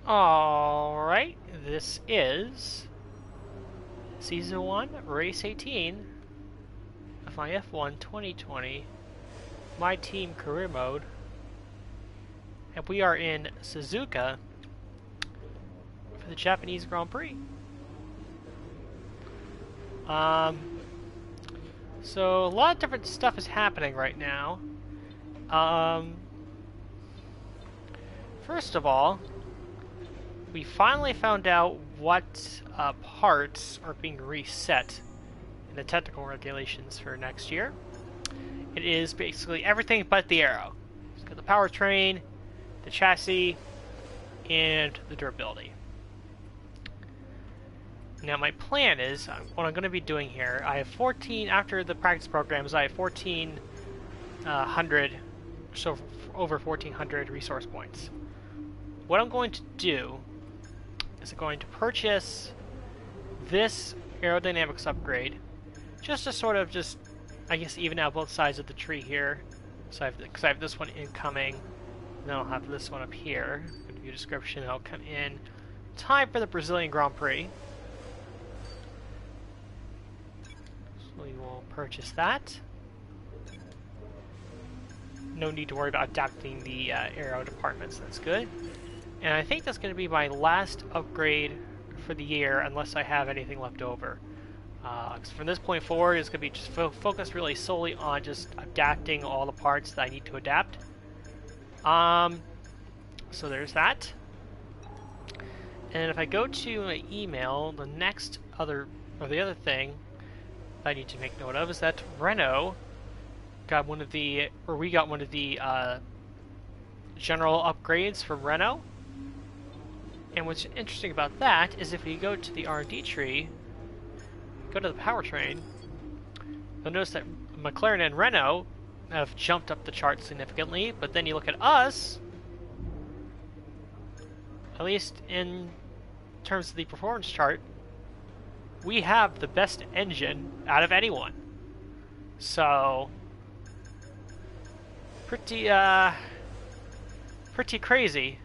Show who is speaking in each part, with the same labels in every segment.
Speaker 1: Alright, this is Season 1, Race 18 of my F1 2020, my team career mode, and we are in Suzuka for the Japanese Grand Prix. So a lot of different stuff is happening right now. First of all, we finally found out what parts are being reset in the technical regulations for next year. It is basically everything but the aero. It's got the powertrain, the chassis, and the durability. Now my plan is, what I'm going to be doing here, I have 14, after the practice programs, I have 1,400, so over 1,400 resource points. What I'm going to do is I'm going to purchase this aerodynamics upgrade, just to sort of I guess, even out both sides of the tree here. So because I have this one incoming, and then I'll have this one up here. I'll give you a description, I'll come in. Time for the Brazilian Grand Prix. So we will purchase that. No need to worry about adapting the aero departments, that's good. And I think that's going to be my last upgrade for the year, unless I have anything left over. Because from this point forward, it's going to be just focused really solely on just adapting all the parts that I need to adapt. So there's that. And if I go to my email, the other thing that I need to make note of is that Renault got we got one of the general upgrades from Renault. And what's interesting about that is if you go to the R&D tree, go to the powertrain, you'll notice that McLaren and Renault have jumped up the chart significantly, but then you look at us, at least in terms of the performance chart, we have the best engine out of anyone. So, pretty crazy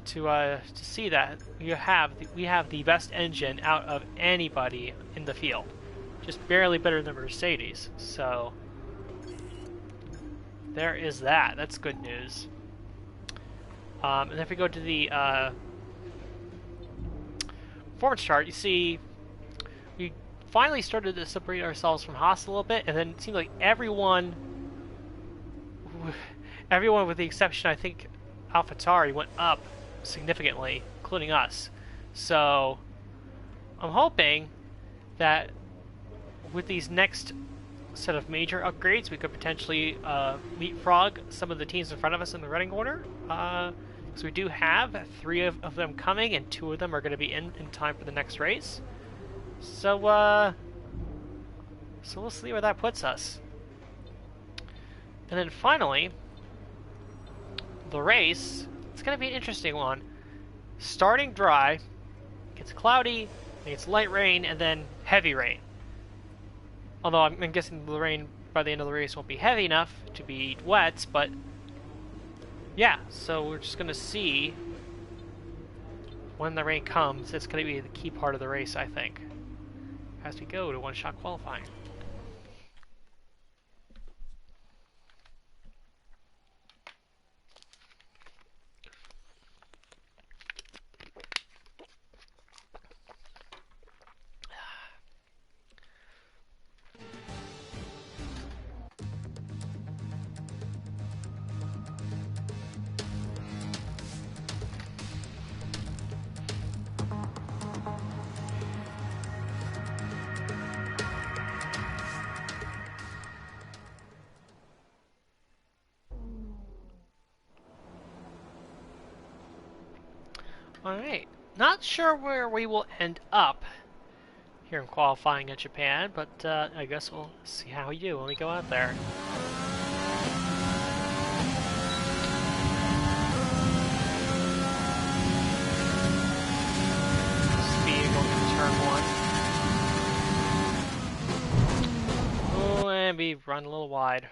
Speaker 1: to see that we have the best engine out of anybody in the field, just barely better than Mercedes. So there is that. That's good news. And if we go to the performance chart, you see we finally started to separate ourselves from Haas a little bit, and then it seemed like everyone with the exception, I think, AlphaTauri went up significantly, including us. So I'm hoping that with these next set of major upgrades, we could potentially leapfrog some of the teams in front of us in the running order. Because we do have 3 of them coming, and 2 of them are going to be in time for the next race. So we'll see where that puts us. And then finally, the race. It's going to be an interesting one. Starting dry, gets cloudy, it gets light rain, and then heavy rain. Although I'm guessing the rain by the end of the race won't be heavy enough to be wet, but yeah, so we're just going to see when the rain comes. It's going to be the key part of the race, I think, as we go to one-shot qualifying. Alright, not sure where we will end up here in qualifying at Japan, but I guess we'll see how we do when we go out there. Speed going into turn 1. Oh, and we run a little wide.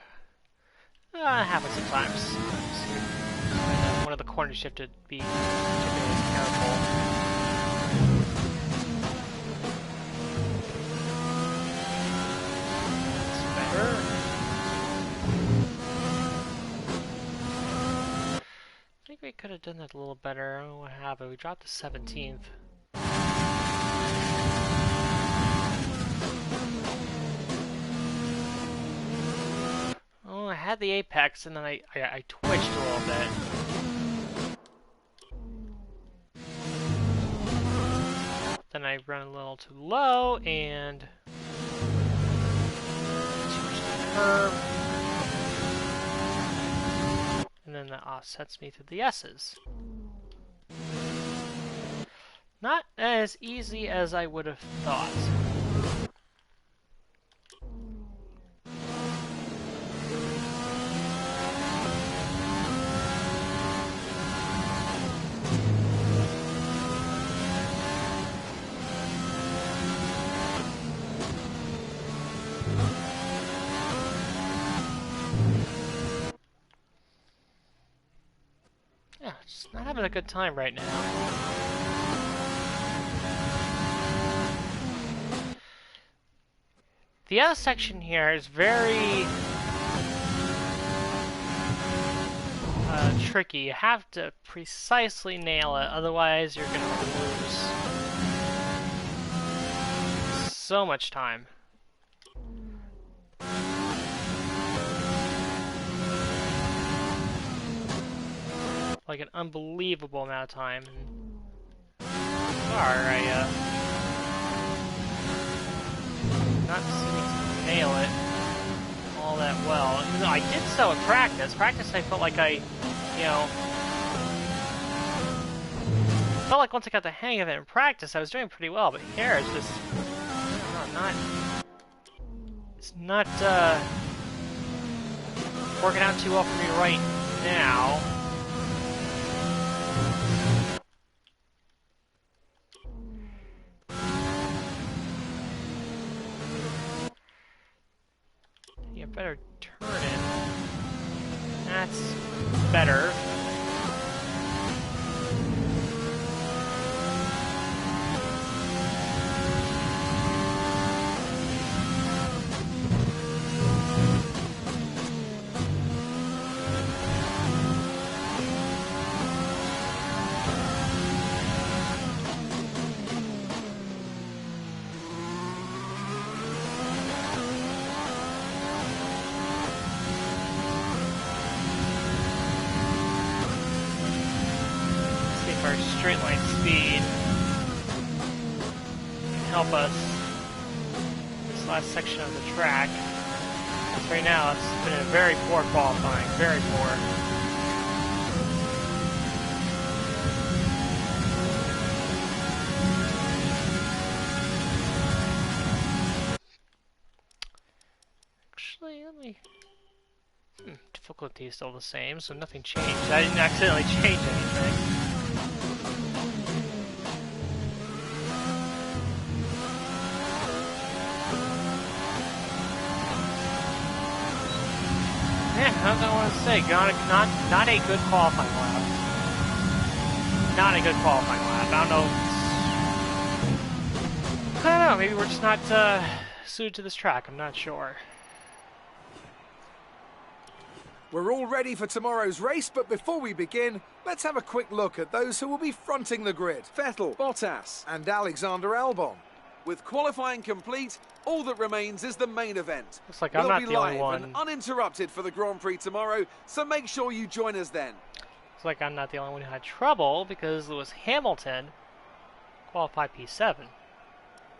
Speaker 1: Happens sometimes. One of the corners you have to be particularly careful. That's better. I think we could have done that a little better. I don't know what happened. We dropped to 17th. Oh, I had the apex and then I twitched a little bit. Then I run a little too low and too much to the curb. And then that offsets me to the S's. Not as easy as I would have thought. Yeah, just not having a good time right now. The other section here is very tricky. You have to precisely nail it, otherwise you're going to lose so much time. Like an unbelievable amount of time. Sorry, not seeming to nail it all that well. Even though I did so in practice. Practice, I felt like I, felt like once I got the hang of it in practice, I was doing pretty well. But here, it's just it's not working out too well for me right now. You better turn it. That's better. Straight line speed can help us this last section of the track. Because right now it's been a very poor qualifying, very poor. Actually, let me. Difficulty is still the same, so nothing changed. I didn't accidentally change anything. Yeah, that's what I want to say. Not a good qualifying lap. Not a good qualifying lap. I don't know. Maybe we're just not suited to this track. I'm not sure.
Speaker 2: We're all ready for tomorrow's race, but before we begin, let's have a quick look at those who will be fronting the grid.
Speaker 3: Vettel, Bottas,
Speaker 2: And Alexander Albon.
Speaker 3: with qualifying complete, all that remains is the main event.
Speaker 1: Looks like I'm not
Speaker 3: We'll be
Speaker 1: the only
Speaker 3: live
Speaker 1: one.
Speaker 3: and uninterrupted for the Grand Prix tomorrow, so make sure you join us then.
Speaker 1: Looks like I'm not the only one who had trouble because Lewis Hamilton qualified P7.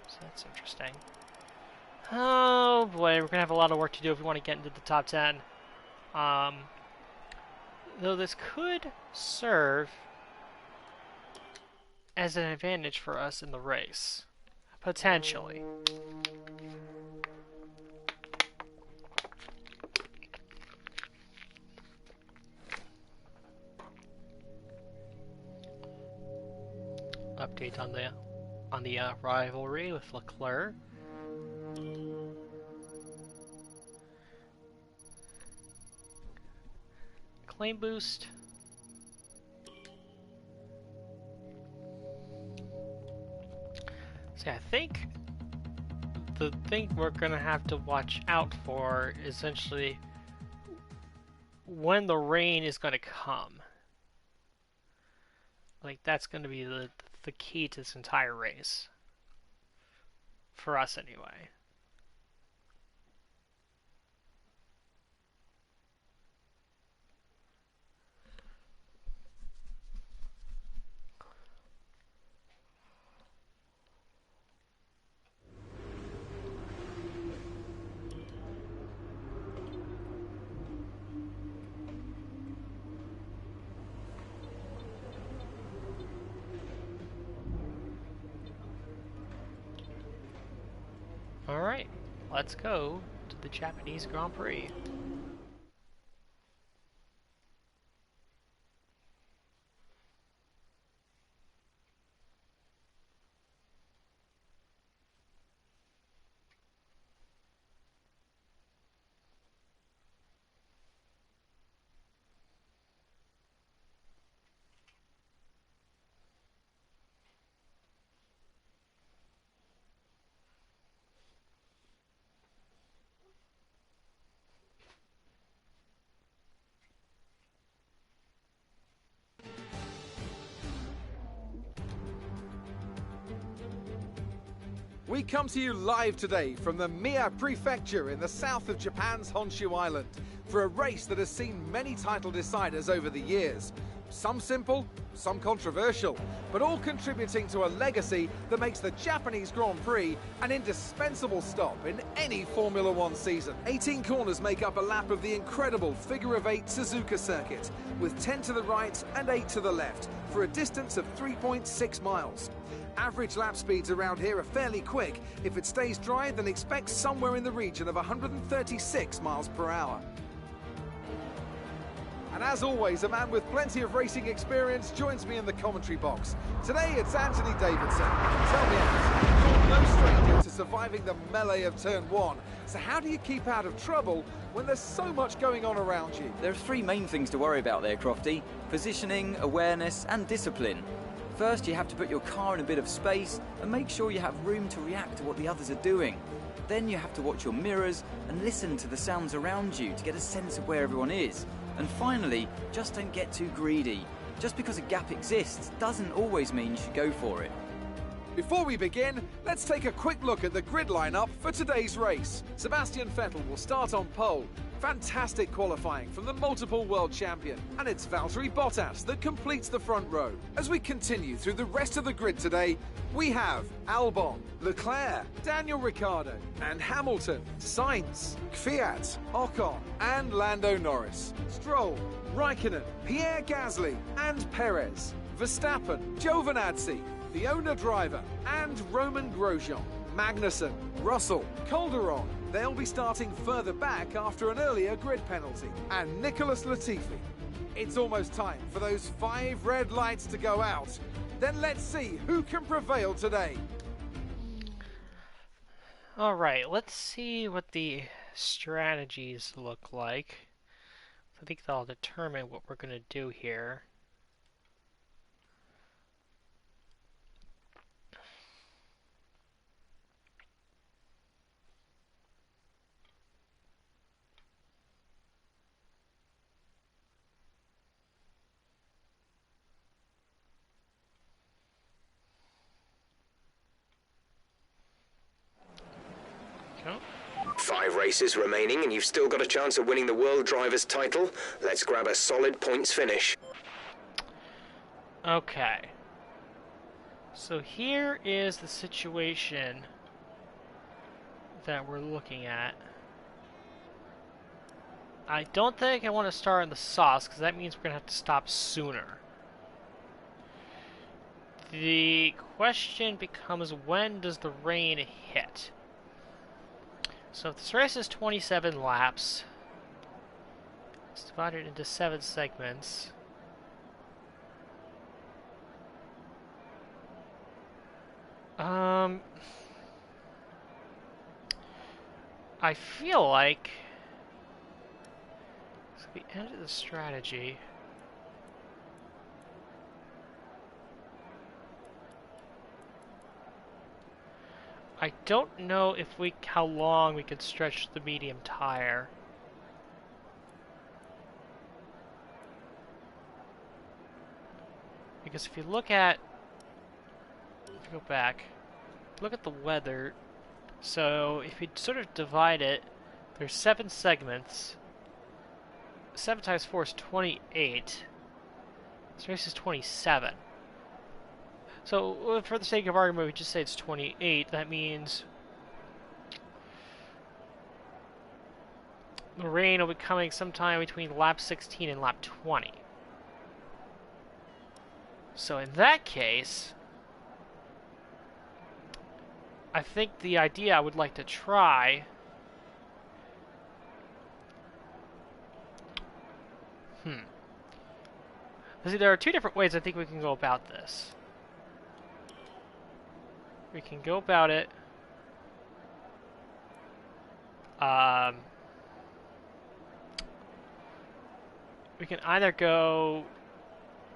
Speaker 1: So that's interesting. Oh boy, we're gonna have a lot of work to do if we want to get into the top 10. Though this could serve as an advantage for us in the race. Potentially. Update on the rivalry with Leclerc. Claim boost. See, I think the thing we're gonna have to watch out for is essentially when the rain is gonna come. Like, that's gonna be the key to this entire race. For us, anyway. Alright, let's go to the Japanese Grand Prix.
Speaker 2: We come to you live today from the Mie Prefecture in the south of Japan's Honshu Island for a race that has seen many title deciders over the years. Some simple, some controversial, but all contributing to a legacy that makes the Japanese Grand Prix an indispensable stop in any Formula One season. 18 corners make up a lap of the incredible figure-of-8 Suzuka circuit, with 10 to the right and 8 to the left, for a distance of 3.6 miles. Average lap speeds around here are fairly quick. If it stays dry, then expect somewhere in the region of 136 miles per hour. And as always, a man with plenty of racing experience joins me in the commentary box. Today it's Anthony Davidson. Tell me, Anthony, you're no stranger to surviving the melee of turn one. So how do you keep out of trouble when there's so much going on around you?
Speaker 4: There are three main things to worry about there, Crofty: positioning, awareness and discipline. First, you have to put your car in a bit of space and make sure you have room to react to what the others are doing. Then you have to watch your mirrors and listen to the sounds around you to get a sense of where everyone is. And finally, just don't get too greedy. Just because a gap exists doesn't always mean you should go for it.
Speaker 2: Before we begin, let's take a quick look at the grid lineup for today's race. Sebastian Vettel will start on pole. Fantastic qualifying from the multiple world champion. And it's Valtteri Bottas that completes the front row. As we continue through the rest of the grid today, we have Albon, Leclerc, Daniel Ricciardo, and Hamilton, Sainz, Kvyat, Ocon, and Lando Norris, Stroll, Raikkonen, Pierre Gasly, and Perez, Verstappen, Giovinazzi, the owner driver, and Roman Grosjean, Magnussen, Russell, Calderon. They'll be starting further back after an earlier grid penalty, and Nicholas Latifi. It's almost time for those 5 red lights to go out. Then let's see who can prevail today.
Speaker 1: Alright, let's see what the strategies look like. I think that'll determine what we're going to do here. Okay.
Speaker 5: 5 races remaining and you've still got a chance of winning the World Drivers' title. Let's grab a solid points finish.
Speaker 1: Okay. So here is the situation that we're looking at. I don't think I want to start in the sauce, because that means we're going to have to stop sooner. The question becomes, when does the rain hit? So if this race is 27 laps, it's divided into 7 segments. I feel like so the end of the strategy. I don't know if how long we could stretch the medium tire. Because if you look at, go back, look at the weather. So if you sort of divide it, there's 7 segments. 7 times 4 is 28. This race is 27. So for the sake of argument, we just say it's 28. That means the rain will be coming sometime between lap 16 and lap 20. So in that case, I think the idea I would like to try See, there are 2 different ways I think we can go about this. We can go about it we can either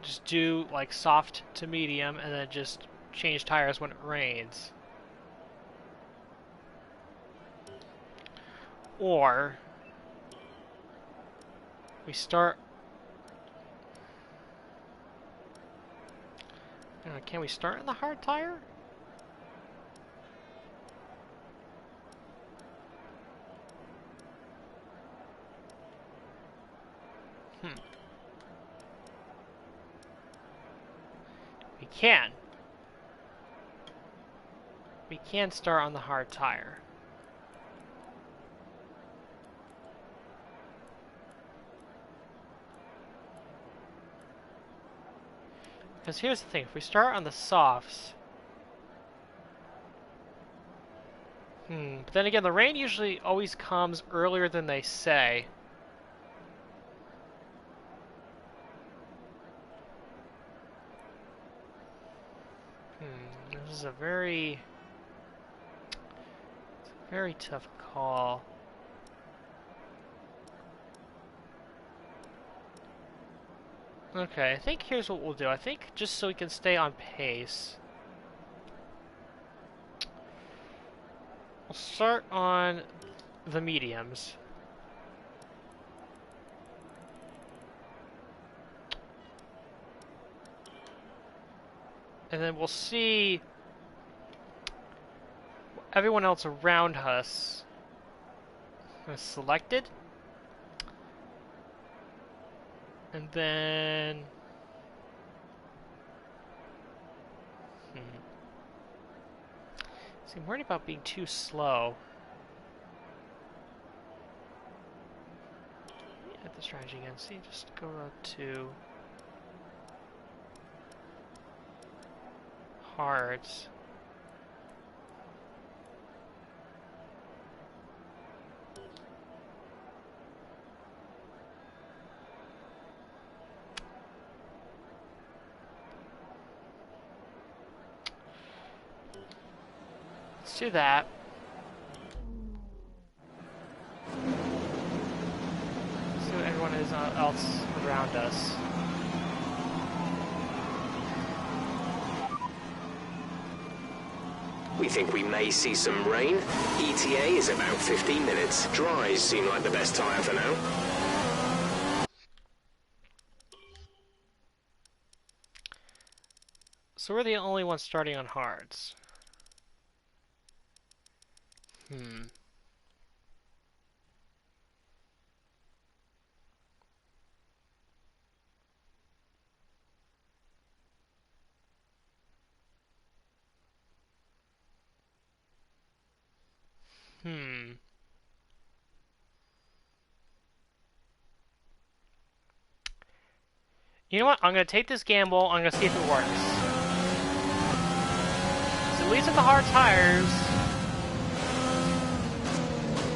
Speaker 1: just do like soft to medium and then just change tires when it rains. Or we start... can we start in the hard tire? We can. We can start on the hard tire. Because here's the thing, if we start on the softs... But then again, the rain usually always comes earlier than they say. This is a very tough call. Okay, I think here's what we'll do. I think just so we can stay on pace, we'll start on the mediums. And then we'll see everyone else around us is selected. And then... See, I'm worried about being too slow. At the strategy again. See, just go to hards. Let's do that. See what everyone is else around us.
Speaker 5: We think we may see some rain. ETA is about 15 minutes. Dries seem like the best tyre for now.
Speaker 1: So we're the only ones starting on hards. You know what? I'm going to take this gamble. I'm going to see if it works. So at least with the hard tires,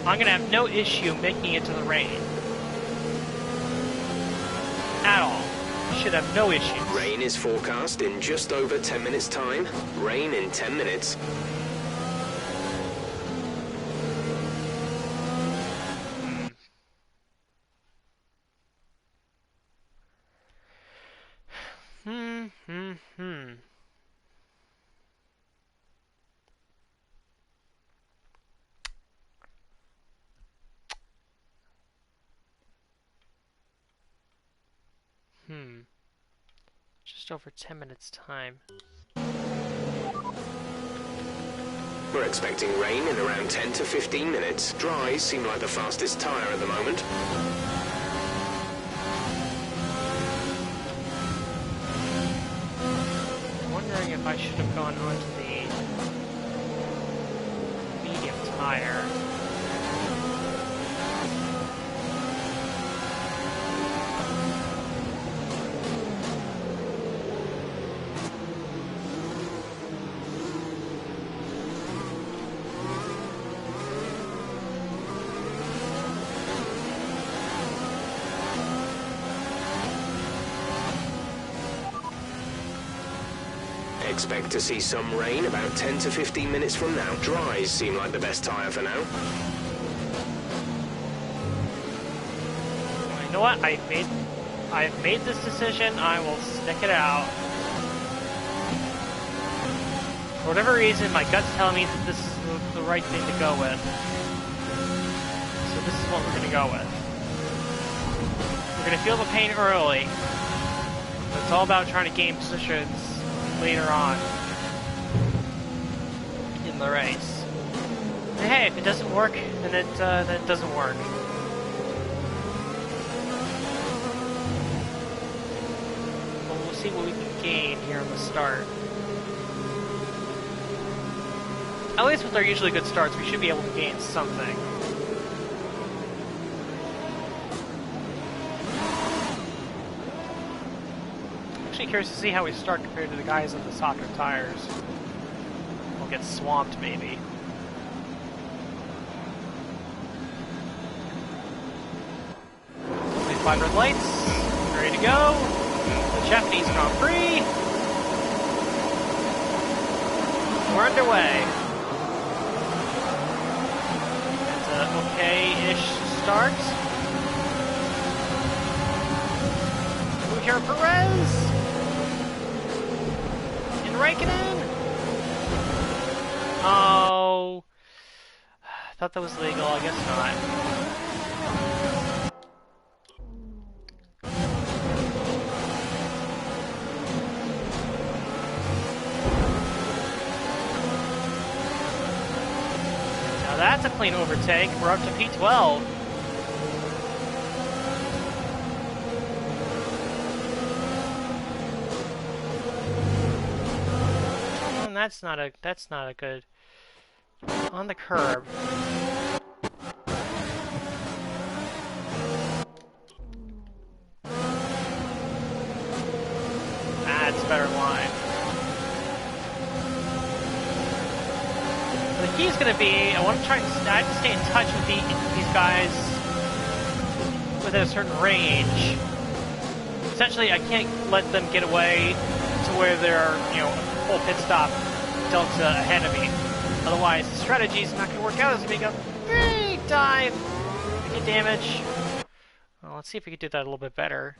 Speaker 1: I'm going to have no issue making it to the rain. At all. Should have no issues.
Speaker 5: Rain is forecast in just over 10 minutes' time. Rain in 10 minutes.
Speaker 1: Just over 10 minutes time.
Speaker 5: We're expecting rain in around 10 to 15 minutes. Dries seem like the fastest tyre at the moment.
Speaker 1: I'm wondering if I should have gone onto the medium tire.
Speaker 5: Expect to see some rain about 10 to 15 minutes from now. Dries seem like the best tyre for now.
Speaker 1: Well, you know what? I've made this decision. I will stick it out. For whatever reason, my gut's telling me that this is the right thing to go with. So this is what we're going to go with. We're going to feel the pain early. But it's all about trying to gain positions later on in the race. And hey, if it doesn't work, then it doesn't work. But we'll see what we can gain here on the start. At least with our usually good starts, we should be able to gain something. Actually curious to see how we start compared to the guys on the softer tires. We'll get swamped, maybe. Only 5 red lights. Ready to go. The Japanese Grand Prix. We're underway. It's an okay-ish start. Move here, Perez. Raikkonen? Oh, I thought that was legal. I guess not. Now that's a clean overtake. We're up to P12. That's not a good on the curb. That's a better line. The key is going to be I have to stay in touch with these guys within a certain range. Essentially, I can't let them get away to where they're, a full pit stop delta ahead of me. Otherwise, the strategy's not going to work out. It's going to be a big dive, get damage. Well, let's see if we can do that a little bit better.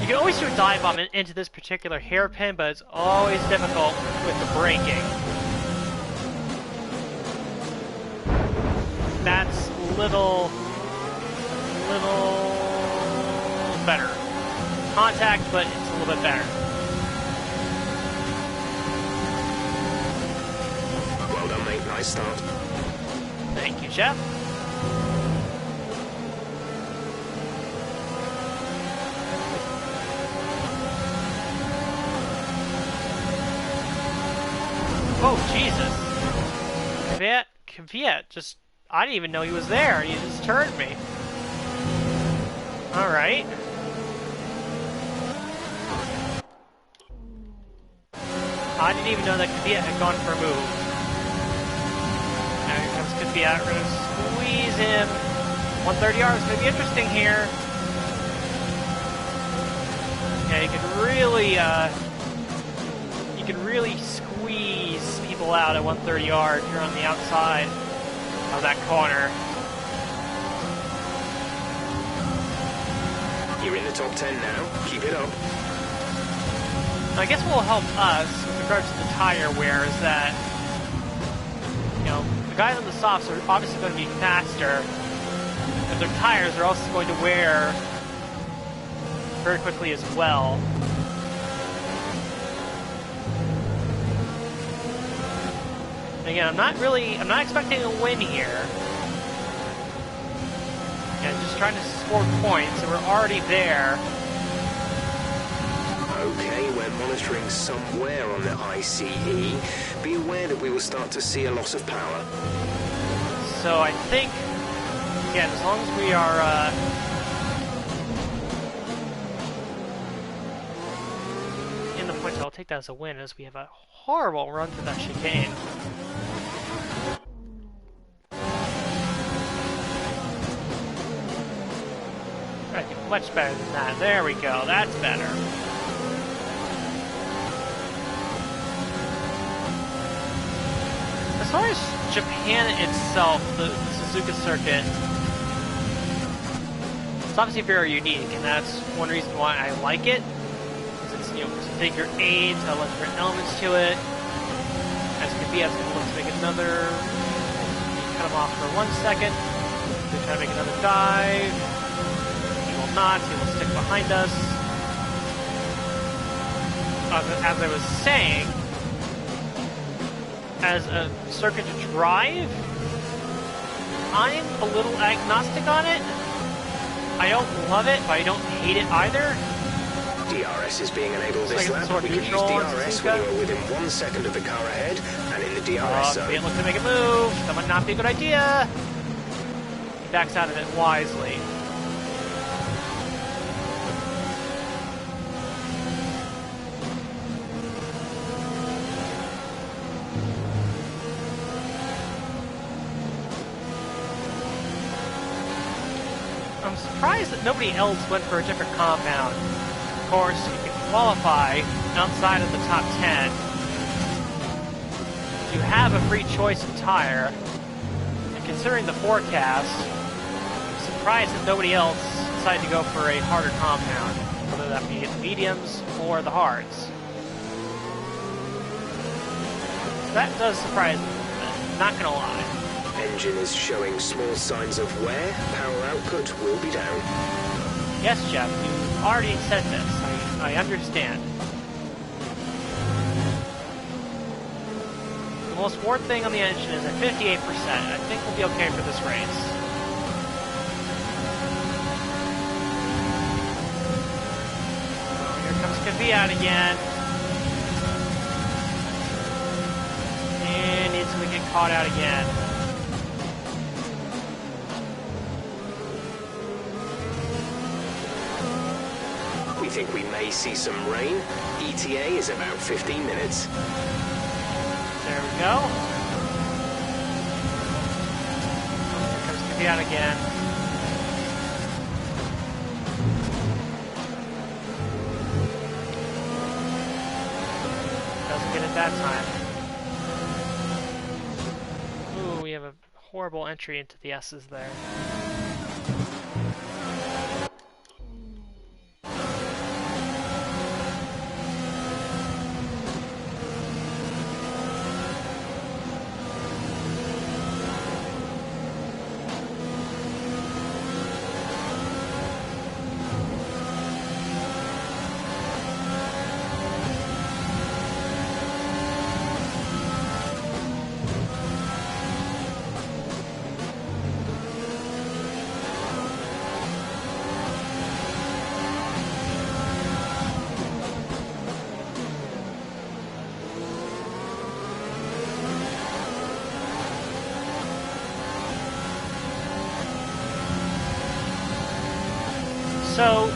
Speaker 1: You can always do a dive bomb into this particular hairpin, but it's always difficult with the braking. That's little better. Contact, but it's a little bit better.
Speaker 5: Well done, mate. Nice start.
Speaker 1: Thank you, Jeff. Oh, Jesus. Kvyat just... I didn't even know he was there. He just turned me. Alright. I didn't even know that Kvyat had gone for a move. Now here comes Kvyat. We're gonna squeeze him. 130R is gonna be interesting here. Yeah, you can really squeeze people out at 130R if you're on the outside of that corner.
Speaker 5: You're in the top 10 now. Keep it up.
Speaker 1: I guess what will help us with regards to the tire wear is that, the guys on the softs are obviously going to be faster, but their tires are also going to wear very quickly as well. Again, I'm not expecting a win here. And just trying to score points, and we're already there.
Speaker 5: Okay, we're monitoring somewhere on the ICE. Be aware that we will start to see a loss of power.
Speaker 1: So I think, again, as long as we are in the points, I'll take that as a win, as we have a horrible run through that chicane. I do much better than that. There we go. That's better. As far as Japan itself, the Suzuka circuit, it's obviously very unique, and that's one reason why I like it. It's, you know, there's figure eights, a lot of different elements to it. As you can be, I was going to look to make another. Cut him off for 1 second. Then try to make another dive. He will not. He will stick behind us. As I was saying, as a circuit to drive, I'm a little agnostic on it. I don't love it, but I don't hate it either.
Speaker 5: DRS is being enabled this lap.
Speaker 1: Sort of
Speaker 5: We can use DRS when you're within 1 second of the car ahead and in the DRS zone.
Speaker 1: It looks to make a move. That might not be a good idea. He backs out of it wisely. I'm surprised that nobody else went for a different compound. Of course, you can qualify outside of the top 10. You have a free choice of tire. And considering the forecast, I'm surprised that nobody else decided to go for a harder compound, whether that be the mediums or the hards. So that does surprise me, not gonna lie.
Speaker 5: Engine is showing small signs of wear. Power output will be down.
Speaker 1: Yes, Jeff, you already said this. I understand. The most worn thing on the engine is at 58%. I think we'll be okay for this race. Here comes Kvyat again. And he's going to get caught out again.
Speaker 5: We think we may see some rain. ETA is about 15 minutes.
Speaker 1: There we go. Here comes Kvyat again. Doesn't get it that time. Ooh, we have a horrible entry into the S's there. So,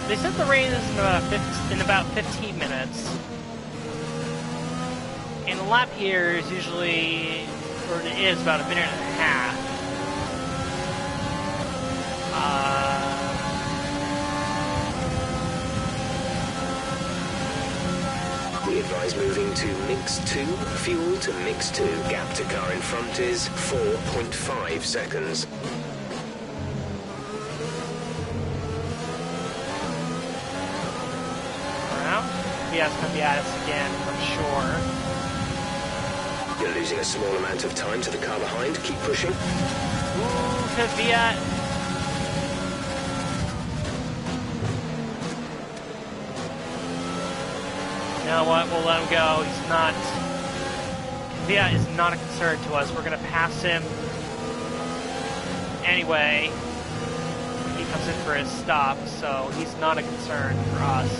Speaker 1: they said the rain is in about 15 minutes. And the lap here is usually, or it is about a minute and a half.
Speaker 5: We advise moving to mix 2, fuel to mix 2. Gap to car in front is 4.5 seconds.
Speaker 1: Kvyat's going to be at us again, I'm sure.
Speaker 5: You're losing a small amount of time to the car behind. Keep pushing.
Speaker 1: Ooh, Kvyat. You know what? We'll let him go. He's not Kvyat is not a concern to us. We're going to pass him anyway. He comes in for his stop, so he's not a concern for us.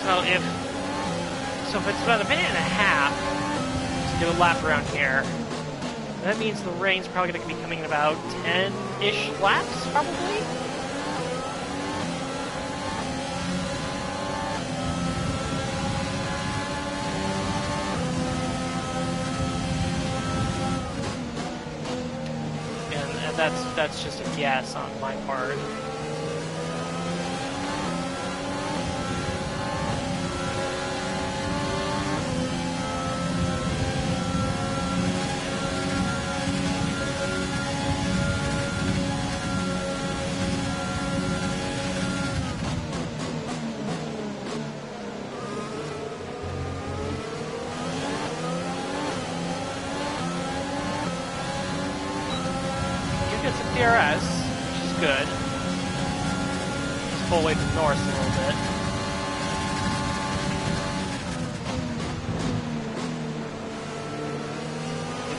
Speaker 1: So if it's about a minute and a half to do a lap around here, that means the rain's probably going to be coming in about 10-ish laps, probably? And that's just a guess on my part. DRS, which is good. Just pull away from Norris a little bit.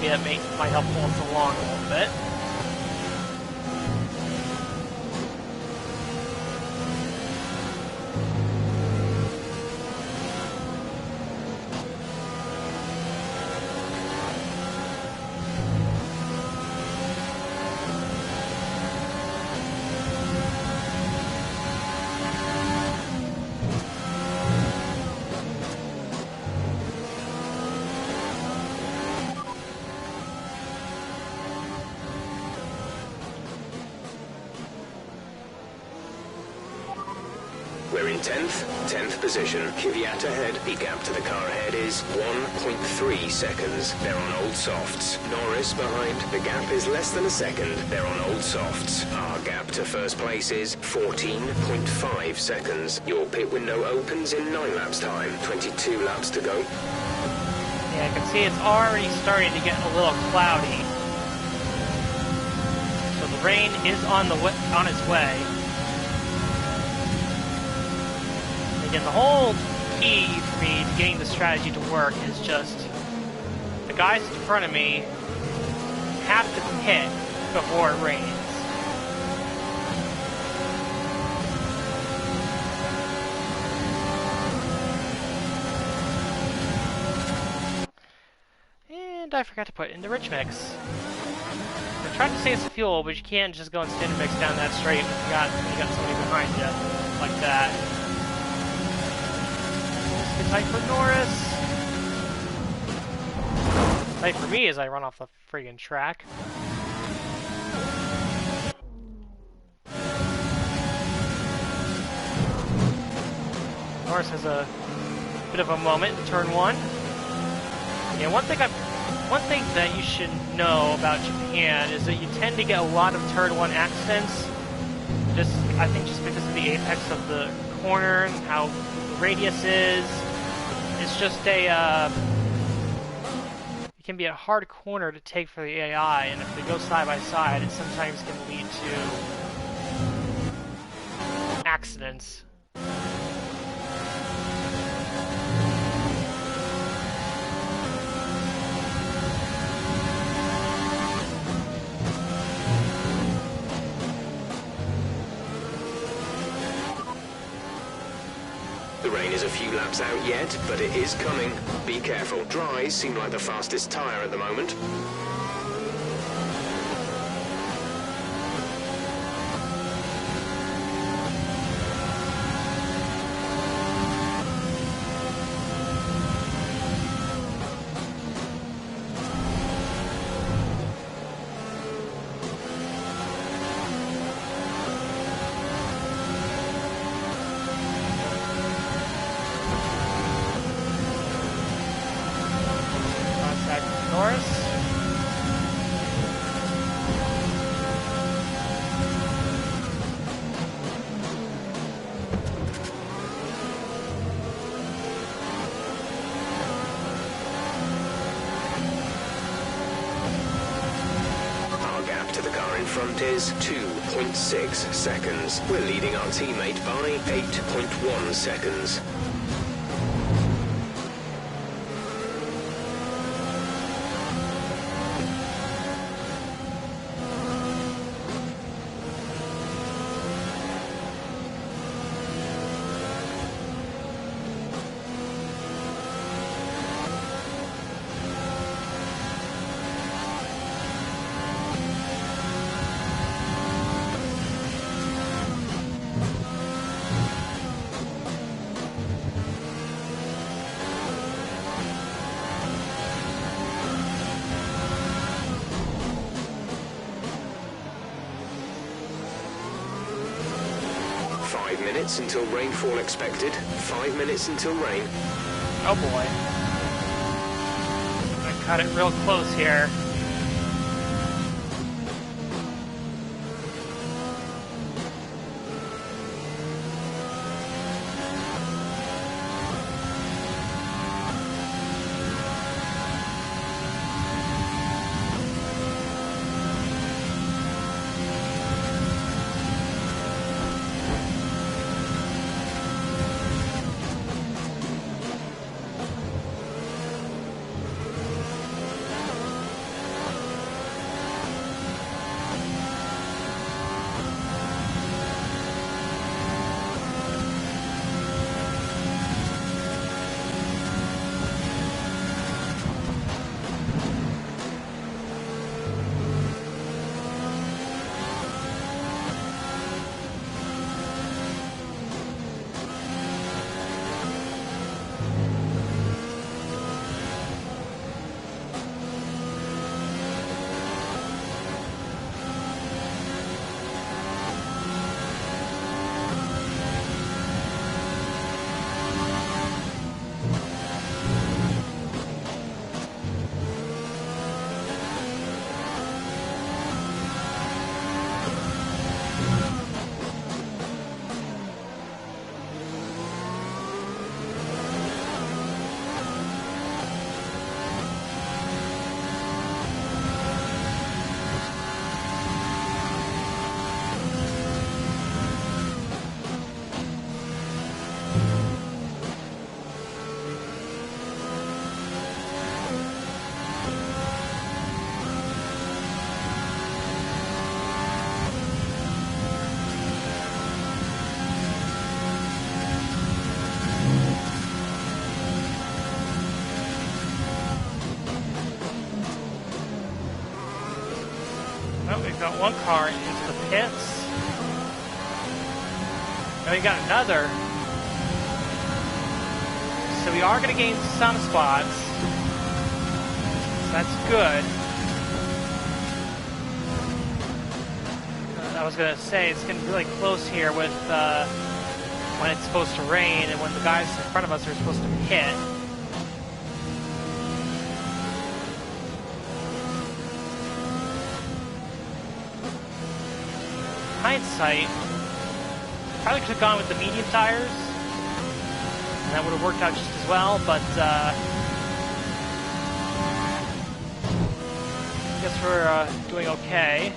Speaker 1: Maybe that might help pull us along a little bit.
Speaker 5: We're in 10th position. Kvyat ahead. The gap to the car ahead is 1.3 seconds. They're on old softs. Norris behind. The gap is less than a second. They're on old softs. Our gap to first place is 14.5 seconds. Your pit window opens in 9 laps time. 22 laps to go.
Speaker 1: Yeah, I can see it's already starting to get a little cloudy. So the rain is on its way. Again, the whole key for me to getting the strategy to work is just the guys in front of me have to pit before it rains. And I forgot to put in the rich mix. I tried to save some fuel, but you can't just go and standard mix down that straight when you got somebody behind you like that. Get tight for Norris. Tight for me as I run off the friggin' track. Norris has a bit of a moment in turn 1. Yeah, one thing that you should know about Japan is that you tend to get a lot of turn 1 accidents. I think just because of the apex of the corner and how the radius is. It's just it can be a hard corner to take for the AI, and if they go side by side, it sometimes can lead to accidents.
Speaker 5: The rain is a few laps out yet, but it is coming. Be careful. Dries seem like the fastest tyre at the moment.
Speaker 1: Norris.
Speaker 5: front is 2.6 seconds. We're leading our teammate by 8.1 seconds. Until rainfall expected. 5 minutes until rain.
Speaker 1: Oh boy. I cut it real close here. We've got one car into the pits. Now we got another. So we are going to gain some spots. So that's good. I was going to say it's getting really close here with when it's supposed to rain and when the guys in front of us are supposed to pit. Hindsight, probably could have gone with the medium tires, and that would have worked out just as well, but I guess we're doing okay.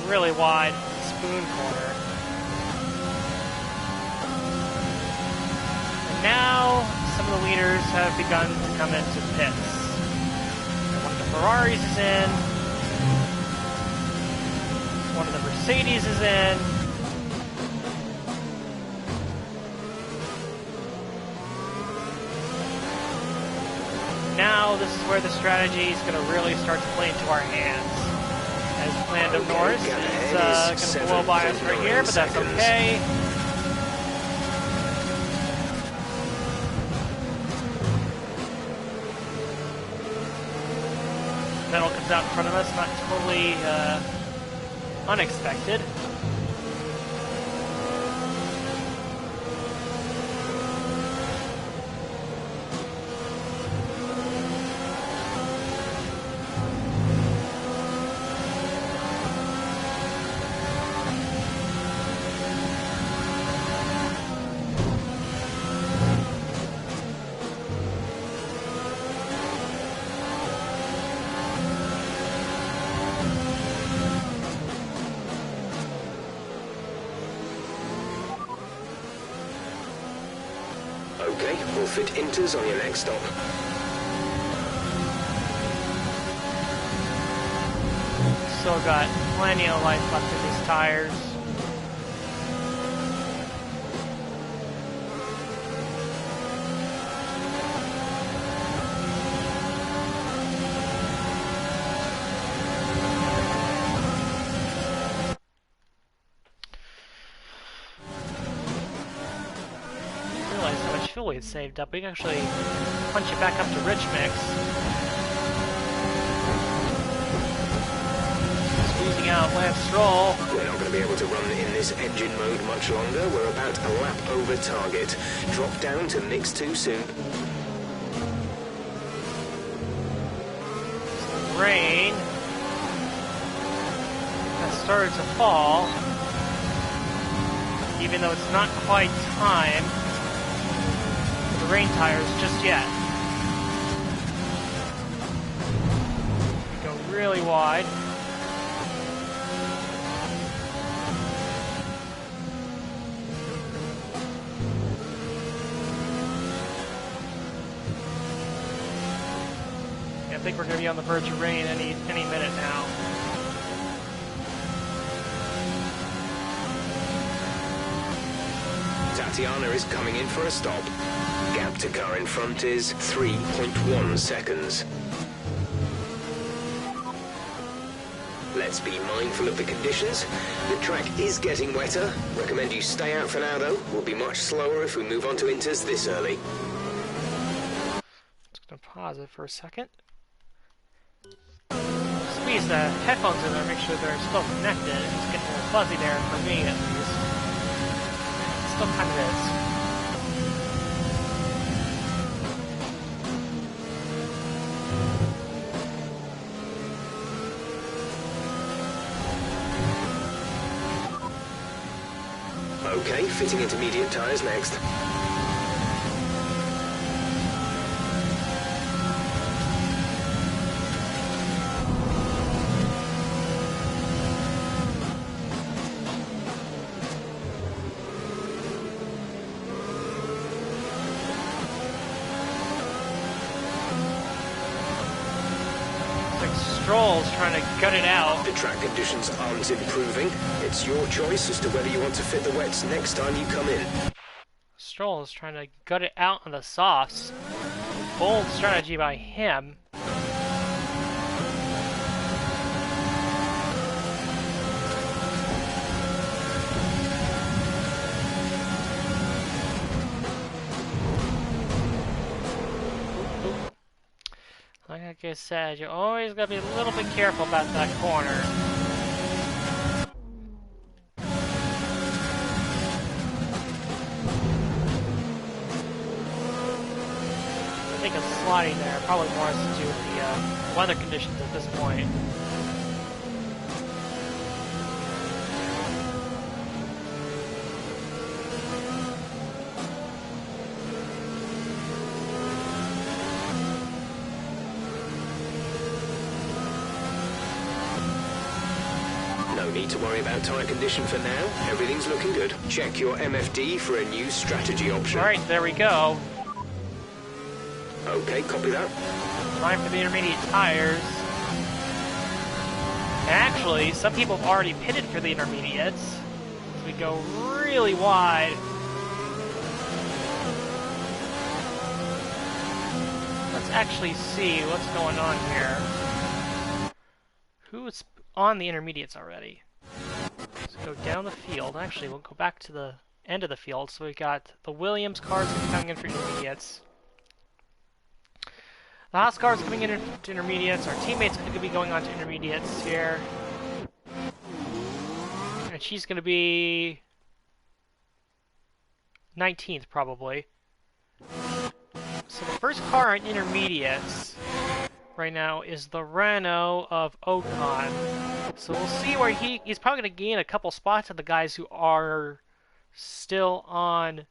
Speaker 1: Really wide spoon corner. And now some of the leaders have begun to come into pits. And one of the Ferraris is in. One of the Mercedes is in. Now this is where the strategy is going to really start to play into our hands. As Lando Norris is going to blow by us right here, but that's okay. Vettel comes out in front of us, not totally unexpected.
Speaker 5: we'll fit Inters on your next stop.
Speaker 1: Still got plenty of life left in these tires. Realize how much fuel we had saved up. We can actually punch it back up to rich mix. Squeezing out Lance Stroll.
Speaker 5: We're not going to be able to run in this engine mode much longer. We're about a lap over target. Drop down to mix 2 soon.
Speaker 1: Rain has started to fall, even though it's not quite time for the rain tires just yet. We go really wide. I think we're going to be on the verge of rain any minute now.
Speaker 5: Tatiana is coming in for a stop. Gap to car in front is 3.1 seconds. Let's be mindful of the conditions. The track is getting wetter. Recommend you stay out for now though. We'll be much slower if we move on to Inters this early.
Speaker 1: Just going to pause it for a second. Squeeze the headphones in there, make sure they're still connected. It's getting a little fuzzy there for me at least. It still kind of is.
Speaker 5: Okay, fitting intermediate tyres next.
Speaker 1: Stroll's trying to gut it out.
Speaker 5: The track conditions aren't improving. It's your choice as to whether you want to fit the wets next time you come in.
Speaker 1: Stroll is trying to gut it out on the softs. Bold strategy by him. Like I said, you always gotta be a little bit careful about that corner. I think it's sliding there. Probably more has to do with the weather conditions at this point.
Speaker 5: No need to worry about tyre condition for now. Everything's looking good. Check your MFD for a new strategy option.
Speaker 1: Alright, there we go.
Speaker 5: Okay, copy that.
Speaker 1: Time for the intermediate tires. Actually, some people have already pitted for the intermediates. So we go really wide. Let's actually see what's going on here. Who's on the intermediates already? Let's go down the field. Actually, we'll go back to the end of the field. So we got the Williams cars coming in for intermediates. The Haas cars coming in to intermediates. Our teammate's going to be going on to intermediates here. And she's going to be 19th probably. So the first car on intermediates right now is the Renault of Ocon. So we'll see where he's probably going to gain a couple spots of the guys who are still on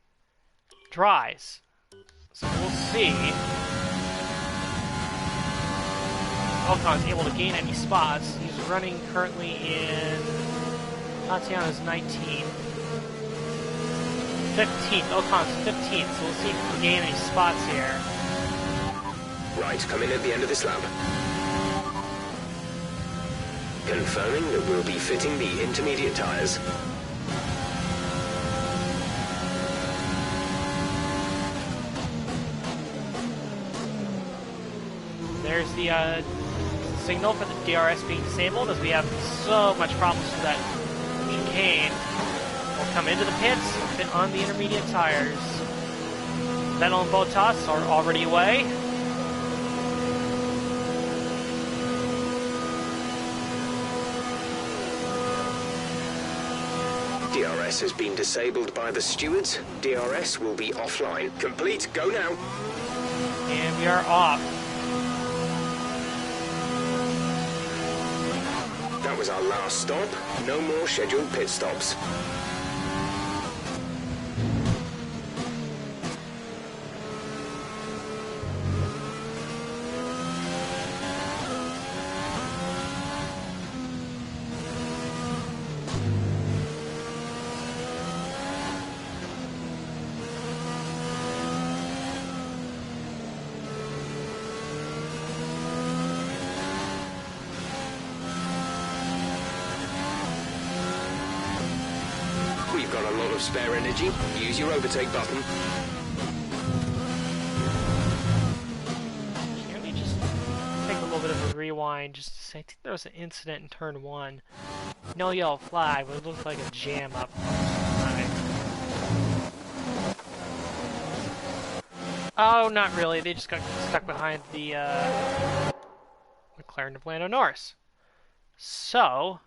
Speaker 1: dries. So we'll see. Ocon's able to gain any spots. He's running currently in Tatiana's 19th. 15th. Ocon's 15th, so we'll see if we can gain any spots here.
Speaker 5: Right, come in at the end of this lap. Confirming that we'll be fitting the intermediate tyres.
Speaker 1: There's the signal for the DRS being disabled, as we have so much problems with that chicane. We'll come into the pits, fit on the intermediate tires. Vettel and Bottas are already away.
Speaker 5: DRS has been disabled by the stewards. DRS will be offline. Complete, go now.
Speaker 1: And we are off.
Speaker 5: That was our last stop. No more scheduled pit stops. We've got a lot of spare energy. Use your overtake button.
Speaker 1: Let me just take a little bit of a rewind just to say, I think there was an incident in turn 1. No yellow flag, but it looked like a jam up. Right. Oh, not really. They just got stuck behind the McLaren of Lando Norris. So,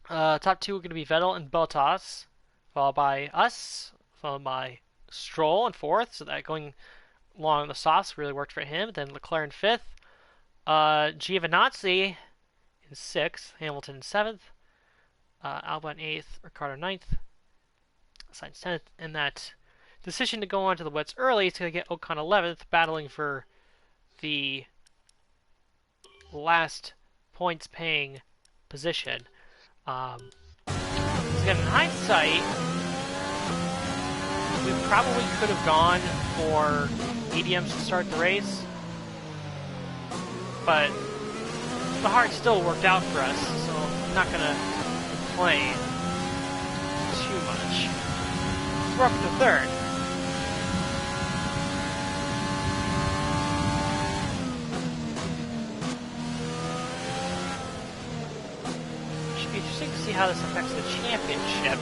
Speaker 1: top 2 are going to be Vettel and Bottas, followed by us, followed by Stroll in 4th, so that going along the softs really worked for him. Then Leclerc in 5th, Giovinazzi in 6th, Hamilton in 7th, Albon 8th, Ricciardo 9th, Sainz 10th, and that decision to go on to the wets early is going to get Ocon 11th, battling for the last points-paying position. So again, in hindsight, we probably could have gone for mediums to start the race, but the hard still worked out for us, so I'm not going to complain too much. We're up to 3rd. Interesting to see how this affects the championship,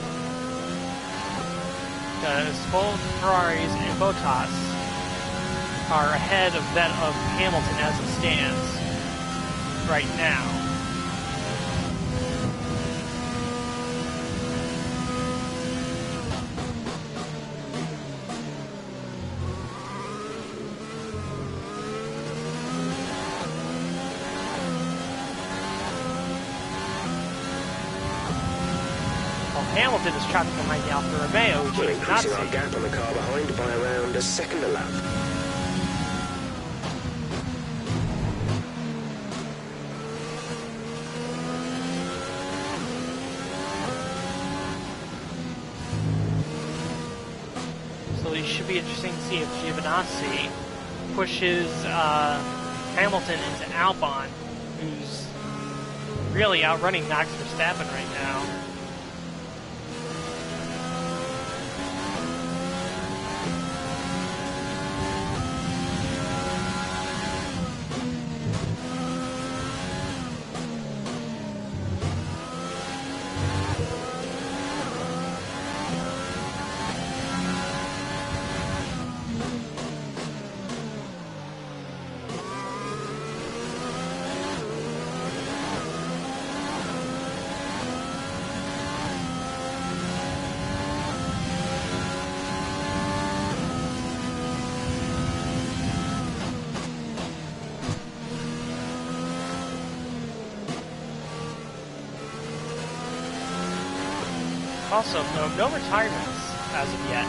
Speaker 1: because both Ferraris and Bottas are ahead of that of Hamilton as it stands right now. Hamilton is trapped behind the Alfa Romeo, which
Speaker 5: We're
Speaker 1: is
Speaker 5: increasing
Speaker 1: Nazi.
Speaker 5: our gap on the car behind by around a second a lap.
Speaker 1: So it should be interesting to see if Giovinazzi pushes Hamilton into Albon, who's really outrunning Max Verstappen right now. Also, no retirements as of yet.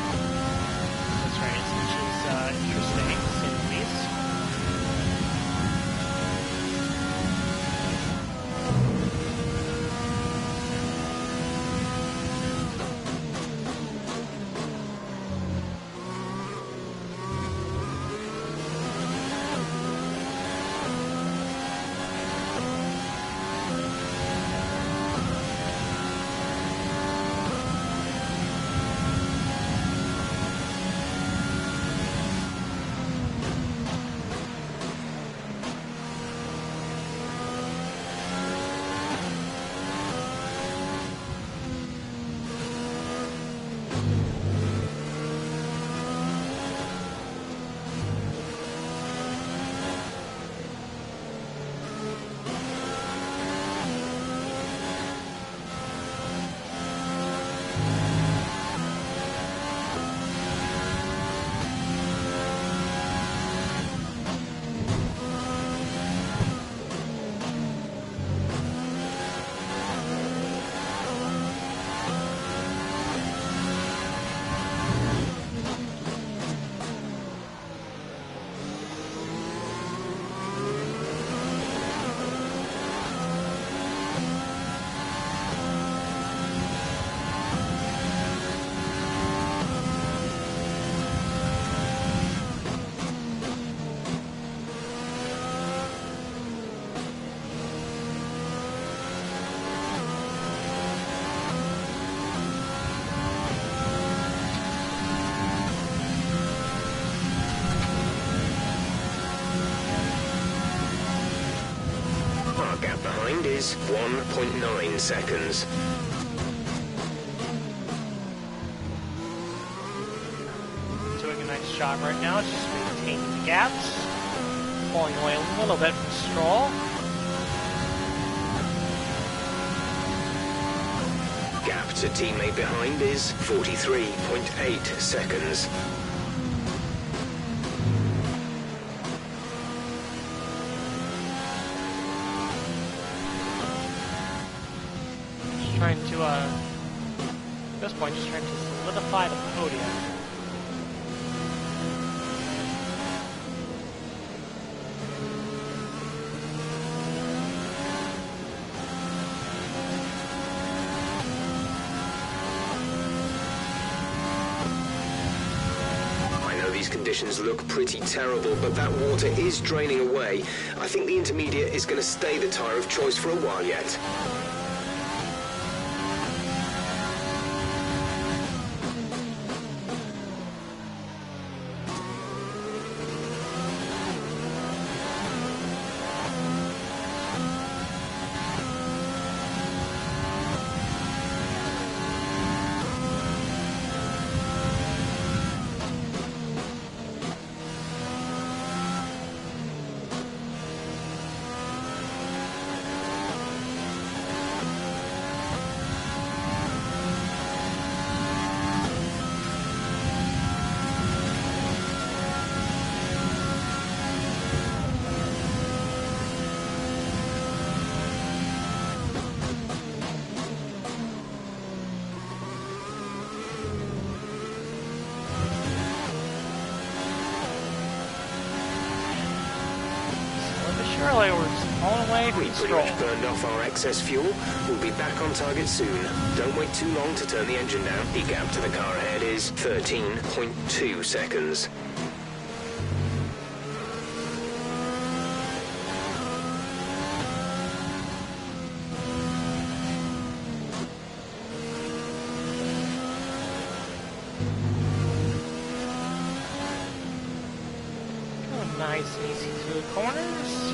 Speaker 1: That's right, which is interesting, to say the least.
Speaker 5: behind is 1.9 seconds.
Speaker 1: Doing a nice job right now, just maintaining the gaps. Pulling away a little bit from Stroll.
Speaker 5: Gap to teammate behind is 43.8 seconds.
Speaker 1: Just trying to, at this point, just trying to solidify the podium.
Speaker 5: These conditions look pretty terrible, but that water is draining away. I think the intermediate is going to stay the tyre of choice for a while yet.
Speaker 1: Surely we're just pulling away from
Speaker 5: We pretty
Speaker 1: Stroll.
Speaker 5: much burned off our excess fuel. We'll be back on target soon. Don't wait too long to turn the engine down. The gap to the car ahead is 13.2 seconds.
Speaker 1: Oh, nice and easy through the corners.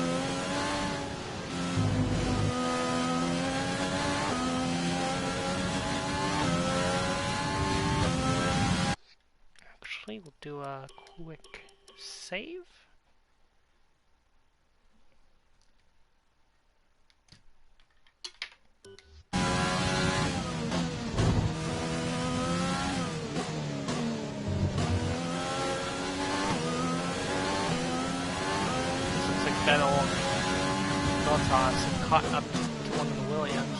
Speaker 1: Actually, we'll do a quick save. Looks like Vettel Bottas caught up to one of the Williams.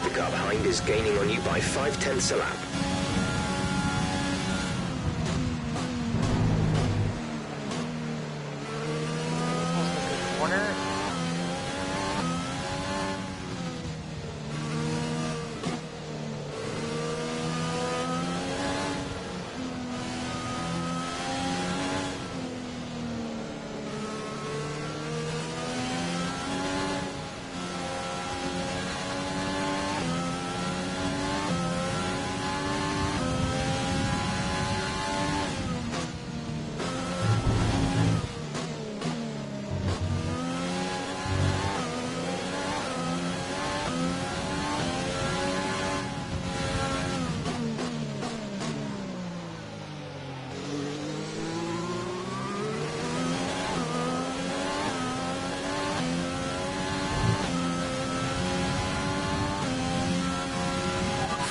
Speaker 5: The car behind is gaining on you by 0.5 a lap.
Speaker 1: Almost a good corner.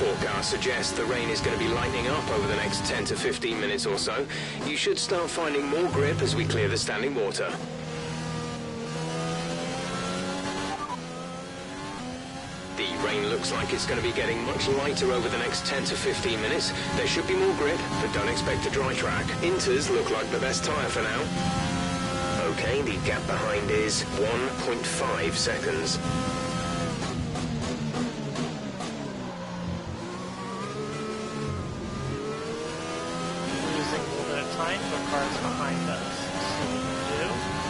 Speaker 5: forecast suggests the rain is going to be lightening up over the next 10 to 15 minutes or so. You should start finding more grip as we clear the standing water. The rain looks like it's going to be getting much lighter over the next 10 to 15 minutes. There should be more grip, but don't expect a dry track. Inters look like the best tyre for now. Okay, the gap behind is 1.5 seconds.
Speaker 1: Losing a little bit of time, the cars behind us. So we can do.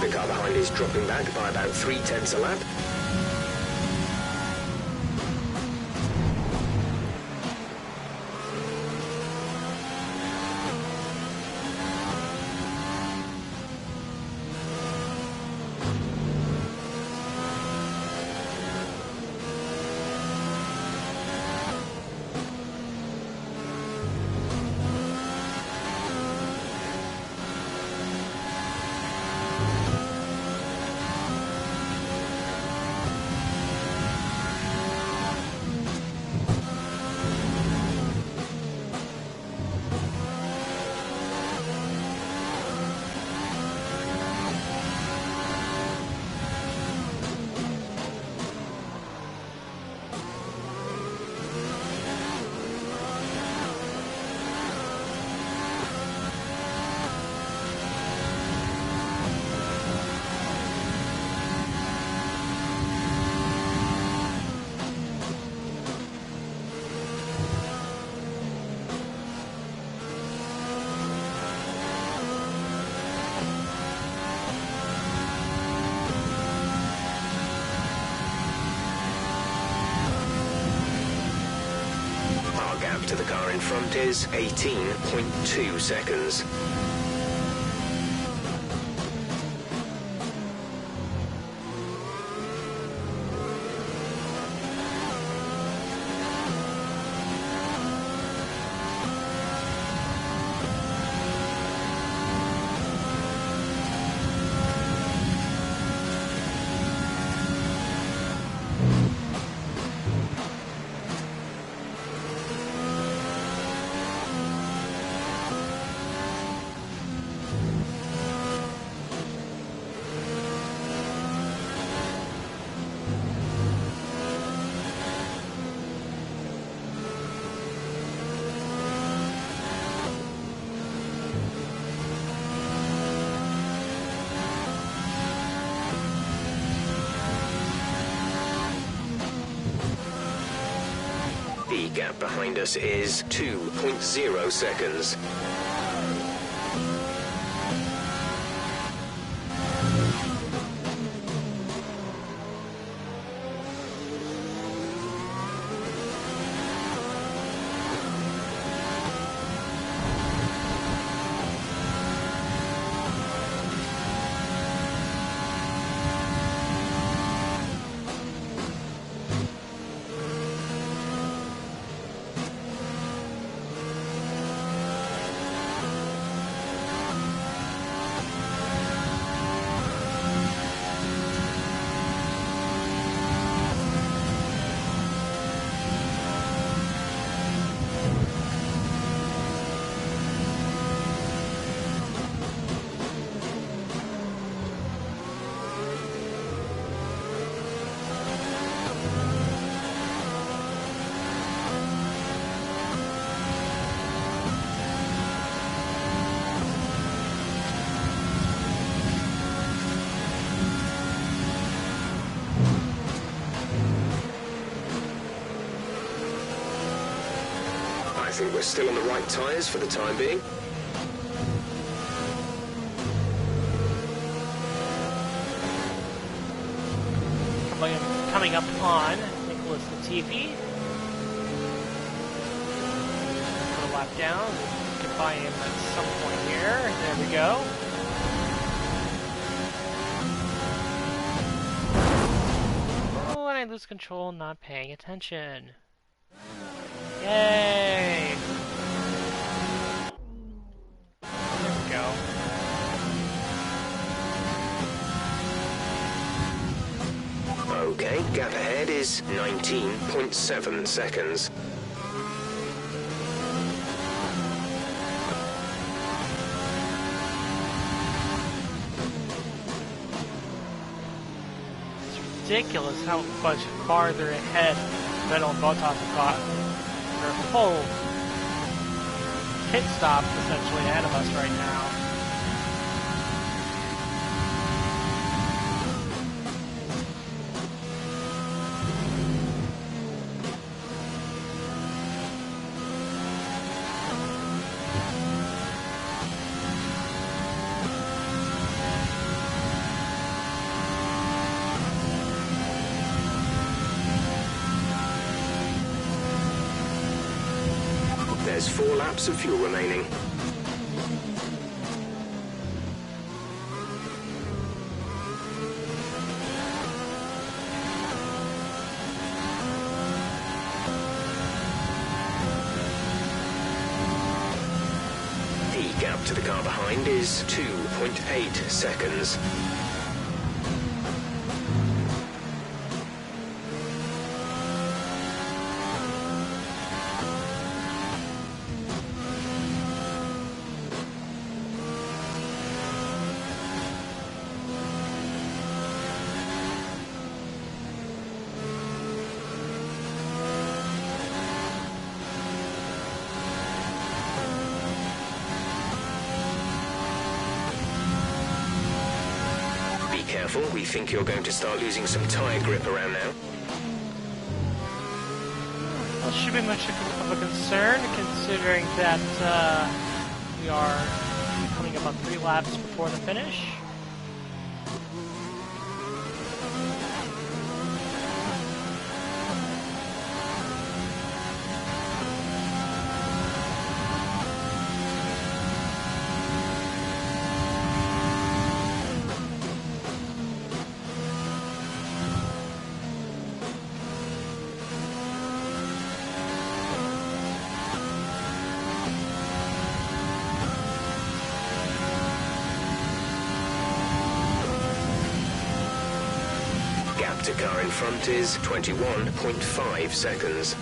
Speaker 5: The car behind is dropping back by about 0.3 a lap. To the car in front is 18.2 seconds. The gap behind us is 2.0 seconds. think we're still on the right tyres for the time being.
Speaker 1: Coming up on Nicholas Latifi. Put a lap down. We can find him at some point here. There we go. Oh, and I lose control, not paying attention. Yay! There we go.
Speaker 5: Okay, gap ahead is 19.7 seconds.
Speaker 1: It's ridiculous how much farther ahead Vettel and Bottas have got. They're a full pit stop essentially ahead of us right now.
Speaker 5: There's 4 laps of fuel remaining. The gap to the car behind is 2.8 seconds. Careful, we think you're going to start losing some tyre grip around now.
Speaker 1: Well, should be much of a concern, considering that we are coming about 3 laps before the finish.
Speaker 5: To car in front is 21.5 seconds.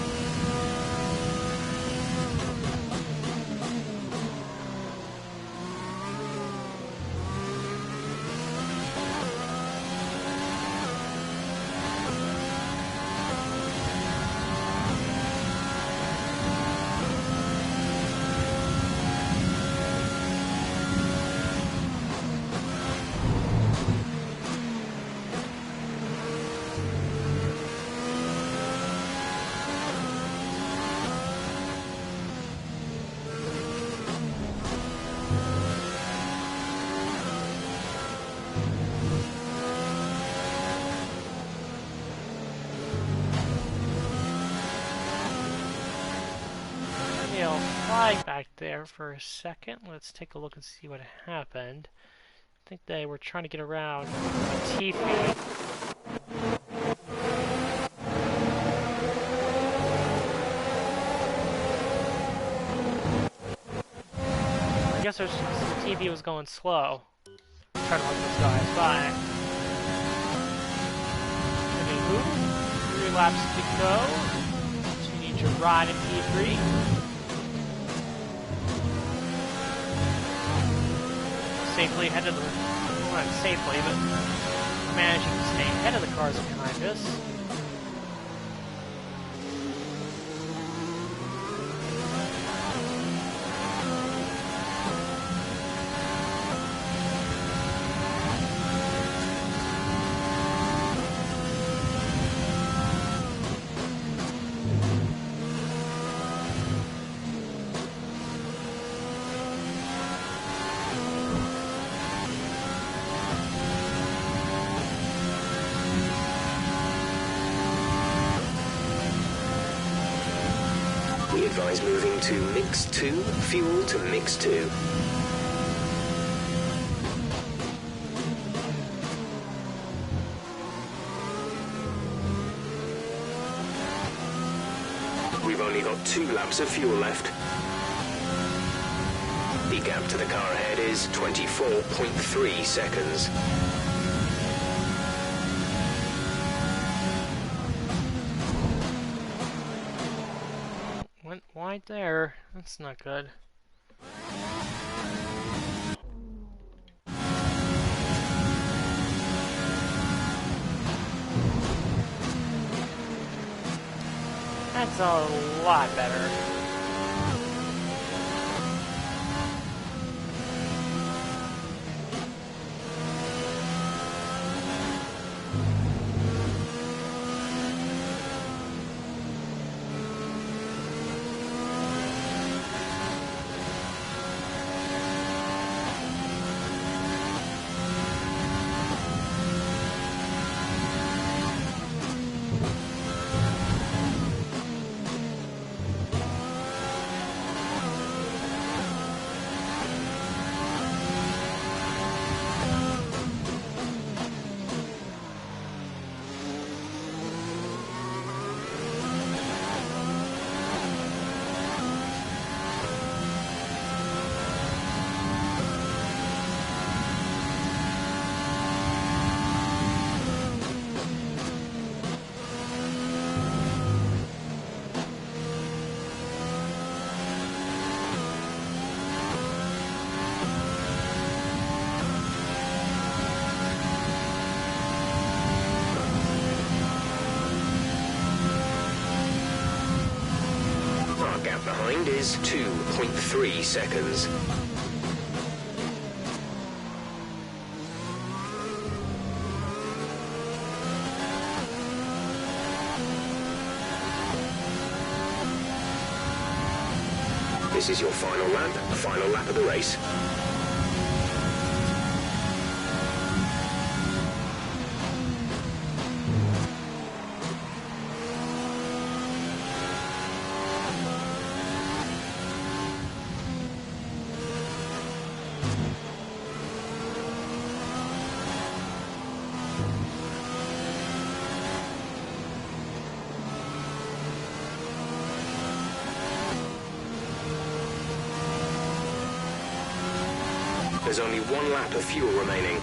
Speaker 1: Flag back there for a second. Let's take a look and see what happened. I think they were trying to get around Latifi. I guess Latifi was going slow. Trying to let those guys by. Anywho, 3 laps to go. Continue to ride in P3. Safely ahead of the, well, not safely, but managing to stay ahead of the cars behind us.
Speaker 5: advise moving to mix 2, fuel to mix 2. We've only got 2 laps of fuel left. The gap to the car ahead is 24.3 seconds.
Speaker 1: Went wide there. That's not good. That's a lot better.
Speaker 5: Behind is 2.3 seconds. This is your final lap of the race. There's only 1 lap of fuel remaining.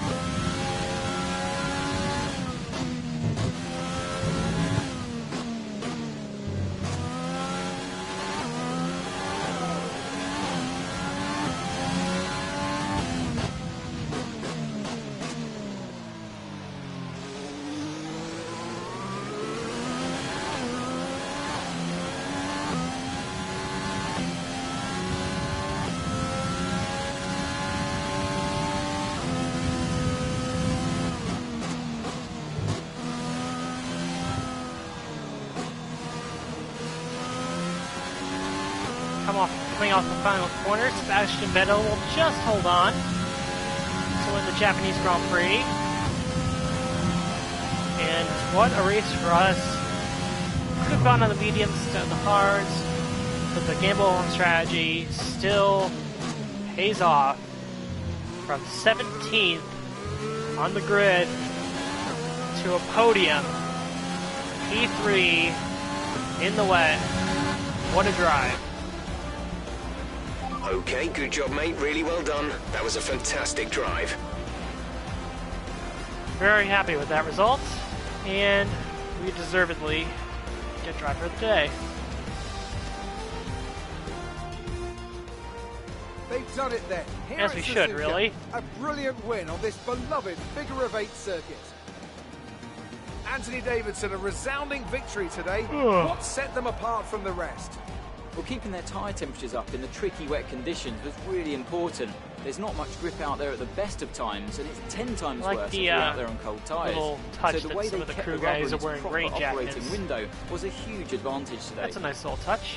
Speaker 1: Coming off the final corner, Sebastian Vettel will just hold on to win the Japanese Grand Prix. And what a race for us. Could have gone on the mediums instead of the hards, but the gamble on strategy still pays off. From 17th on the grid to a podium. P3 in the wet. What a drive.
Speaker 5: Okay, good job, mate. Really well done. That was a fantastic drive.
Speaker 1: Very happy with that result, and we deservedly get driver of the day.
Speaker 2: They've done it then. Here
Speaker 1: As
Speaker 2: at
Speaker 1: we should,
Speaker 2: Suzuka,
Speaker 1: really.
Speaker 2: A brilliant win on this beloved figure-of-8 circuit. Anthony Davidson, a resounding victory today. What set them apart from the rest?
Speaker 4: Well, keeping their tyre temperatures up in the tricky wet conditions was really important. There's not much grip out there at the best of times, and it's 10 times
Speaker 1: like
Speaker 4: worse
Speaker 1: the,
Speaker 4: if you're out there on cold tyres.
Speaker 1: Little touch
Speaker 4: so the
Speaker 1: that
Speaker 4: way
Speaker 1: some
Speaker 4: they
Speaker 1: of the
Speaker 4: kept
Speaker 1: crew
Speaker 4: the rubber
Speaker 1: guys are
Speaker 4: into
Speaker 1: wearing
Speaker 4: proper
Speaker 1: rain
Speaker 4: operating
Speaker 1: jackets.
Speaker 4: window was a huge advantage today.
Speaker 1: That's a nice little touch.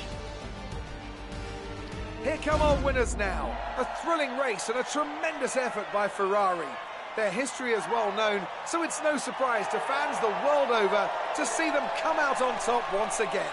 Speaker 2: Here come our winners now. A thrilling race and a tremendous effort by Ferrari. Their history is well known, so it's no surprise to fans the world over to see them come out on top once again.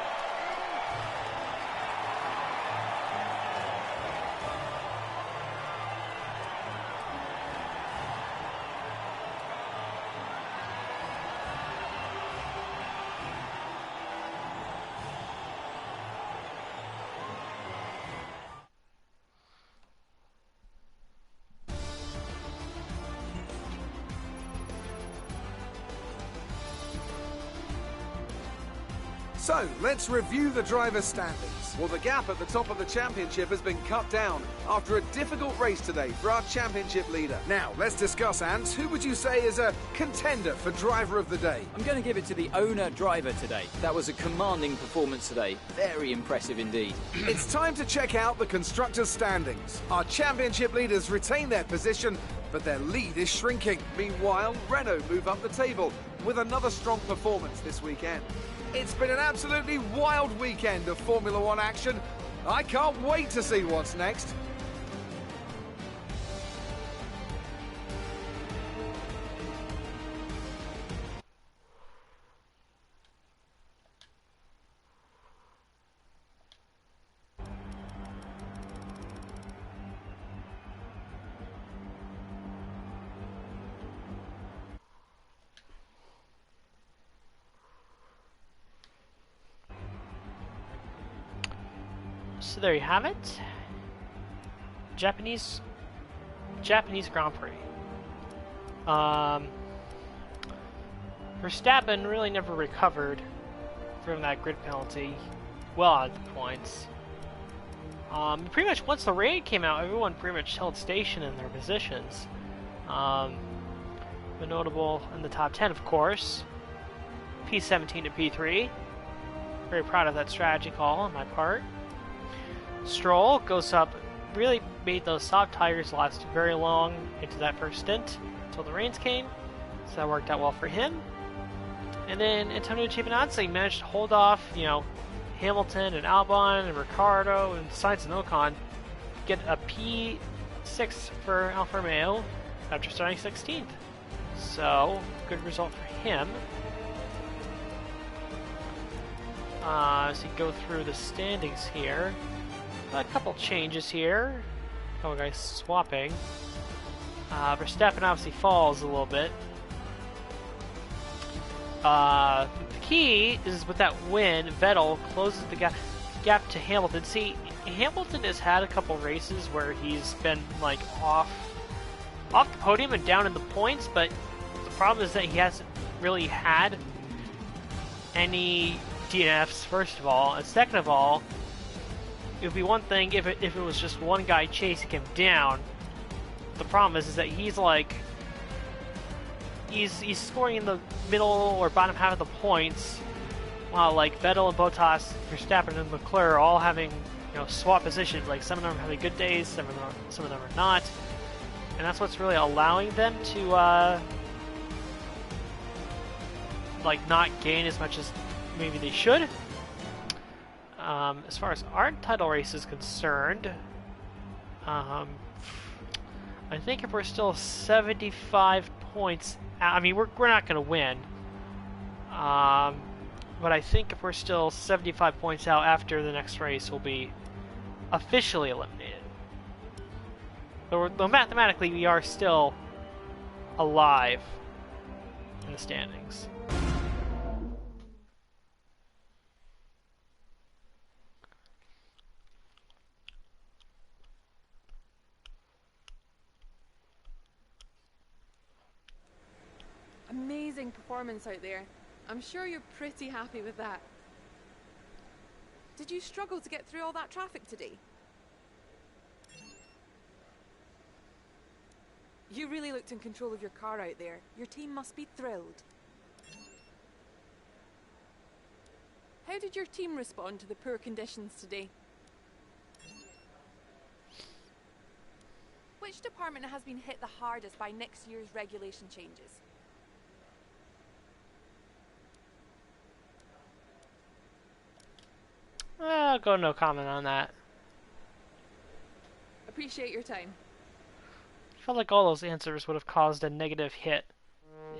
Speaker 2: So, let's review the driver's standings. Well, the gap at the top of the championship has been cut down after a difficult race today for our championship leader. Now, let's discuss, Ant. Who would you say is a contender for driver of the day?
Speaker 4: I'm going to give it to the owner-driver today. That was a commanding performance today. Very impressive indeed.
Speaker 2: It's time to check out the constructors' standings. Our championship leaders retain their position, but their lead is shrinking. Meanwhile, Renault move up the table with another strong performance this weekend. It's been an absolutely wild weekend of Formula One action. I can't wait to see what's next.
Speaker 1: So there you have it. Japanese Grand Prix. Verstappen really never recovered from that grid penalty. Well out of the points. Pretty much once the rain came out, everyone pretty much held station in their positions. But notable in the top 10, of course, P17 to P3. Very proud of that strategy call on my part. Stroll goes up, really made those soft tires last very long into that first stint until the rains came, so that worked out well for him. And then Antonio Giovinazzi managed to hold off, Hamilton and Albon and Ricciardo and Sainz and Ocon, get a P6 for Alfa Romeo after starting 16th. So, good result for him. As you go through the standings here, a couple changes here. A couple guys swapping. Verstappen obviously falls a little bit. The key is with that win, Vettel closes the gap to Hamilton. See, Hamilton has had a couple races where he's been like off the podium and down in the points, but the problem is that he hasn't really had any DNFs, first of all, and second of all, it would be one thing if it was just one guy chasing him down. The problem is that he's scoring in the middle or bottom half of the points, while like Vettel and Bottas, Verstappen and Leclerc are all having swap positions. Like some of them are having good days, some of them are not, and that's what's really allowing them to not gain as much as maybe they should. As far as our title race is concerned, I think if we're still 75 points out, I mean, we're not going to win. But I think if we're still 75 points out after the next race, we'll be officially eliminated. Though mathematically, we are still alive in the standings.
Speaker 6: Amazing performance out there. I'm sure you're pretty happy with that. Did you struggle to get through all that traffic today? You really looked in control of your car out there. Your team must be thrilled. How did your team respond to the poor conditions today? Which department has been hit the hardest by next year's regulation changes?
Speaker 1: I'll go no comment on that.
Speaker 6: Appreciate your time.
Speaker 1: I felt like all those answers would have caused a negative hit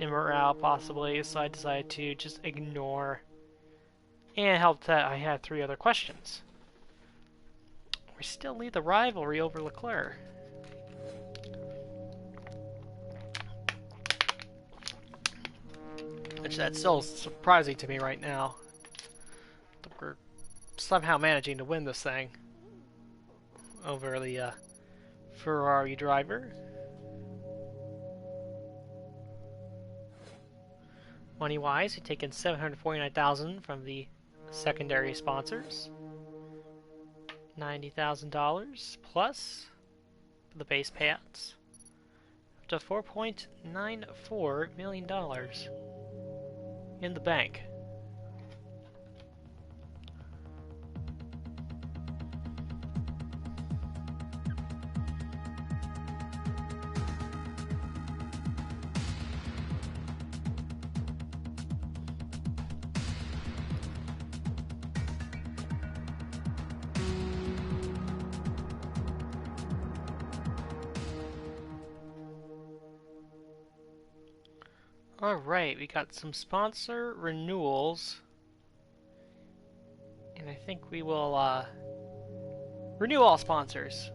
Speaker 1: in morale, possibly, so I decided to just ignore. And it helped that I had 3 other questions. We still lead the rivalry over Leclerc. Which that's still surprising to me right now. We're somehow managing to win this thing over the Ferrari driver. Money-wise, he taken $749,000 from the secondary sponsors. $90,000 plus the base payouts. Up to $4.94 million in the bank. Alright, we got some sponsor renewals. And I think we will renew all sponsors.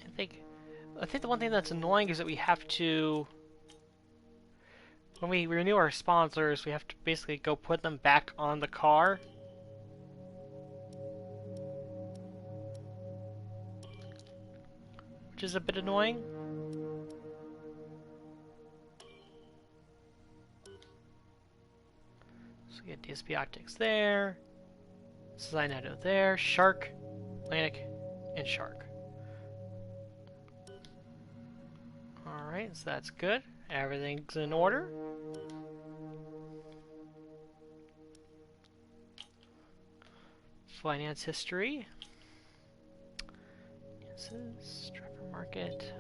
Speaker 1: I think the one thing that's annoying is that we have to, when we renew our sponsors, we have to basically go put them back on the car. Which is a bit annoying. So we get DSP Optics there, Cynato there, Shark, Atlantic, and Shark. Alright, so that's good. Everything's in order. Finance history. This is driver market.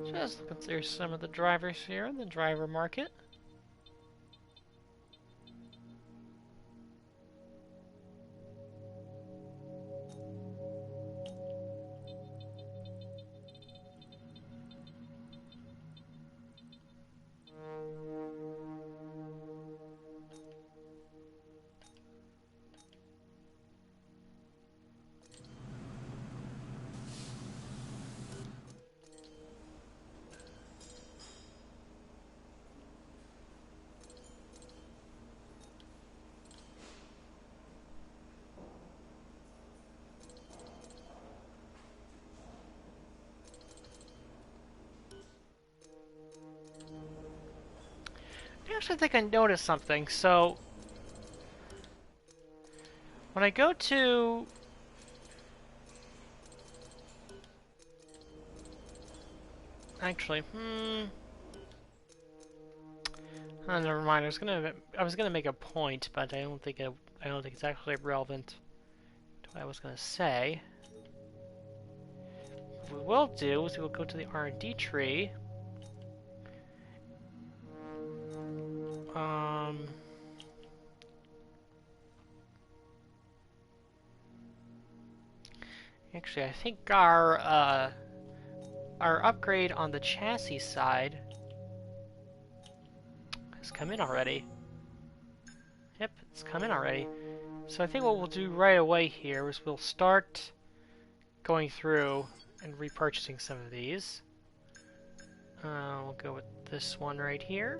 Speaker 1: Just looking through some of the drivers here in the driver market. I actually think I noticed something. So when I go to oh, never mind. I was gonna make a point, but I don't think it's actually relevant to what I was gonna say. What we will do is we will go to the R&D tree. Actually, I think our upgrade on the chassis side has come in already. Yep, it's come in already. So I think what we'll do right away here is we'll start going through and repurchasing some of these. We'll go with this one right here.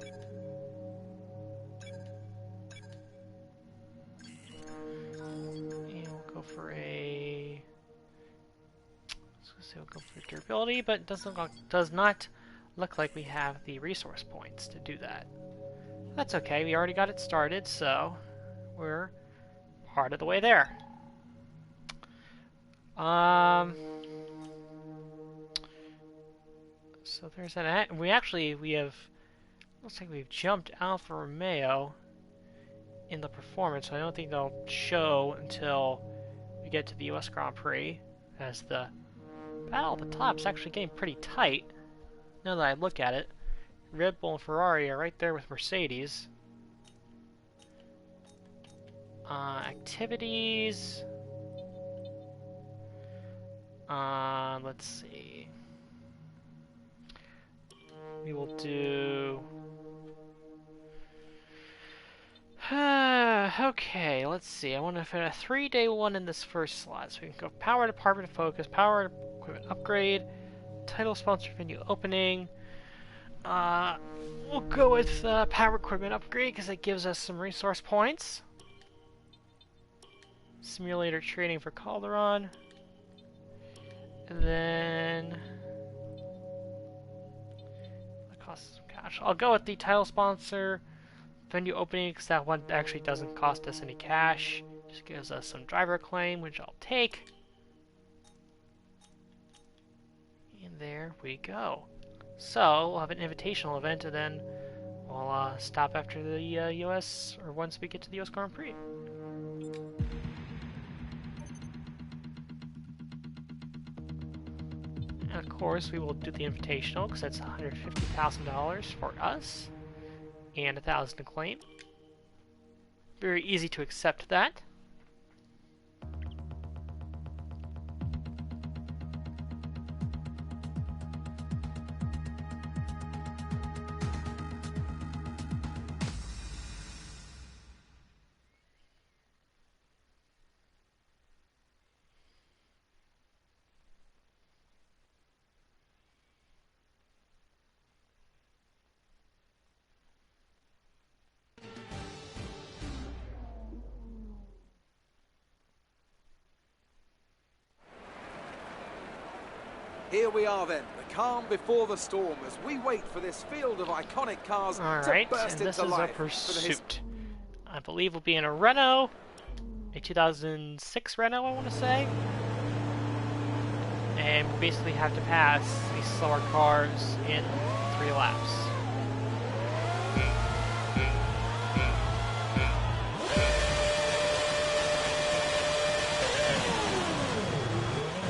Speaker 1: And we'll go for a... we'll go for durability, but it does not look like we have the resource points to do that. That's okay, we already got it started, so we're part of the way there. So there's that. We have, looks like we've jumped Alfa Romeo in the performance, so I don't think they'll show until we get to the US Grand Prix, as the battle at the top is actually getting pretty tight, now that I look at it. Red Bull and Ferrari are right there with Mercedes. Activities. Let's see. We will do... okay, let's see. I want to fit a 3-day one in this first slot. So we can go power department focus, power equipment upgrade, title sponsor venue opening. We'll go with power equipment upgrade because it gives us some resource points. Simulator training for Calderon. And then... that costs some cash. I'll go with the title sponsor venue opening because that one actually doesn't cost us any cash. Just gives us some driver claim, which I'll take. And there we go. So we'll have an invitational event, and then we'll stop after the US, or once we get to the US Grand Prix. And of course, we will do the invitational because that's $150,000 for us. And 1,000 to claim. Very easy to accept that.
Speaker 2: Here we are then, the calm before the storm, as we wait for this field of iconic cars
Speaker 1: Alright,
Speaker 2: to burst
Speaker 1: and this
Speaker 2: into
Speaker 1: is a
Speaker 2: life.
Speaker 1: pursuit. I believe we'll be in a Renault, a 2006 Renault, I want to say. And we basically have to pass these slower cars in 3 laps.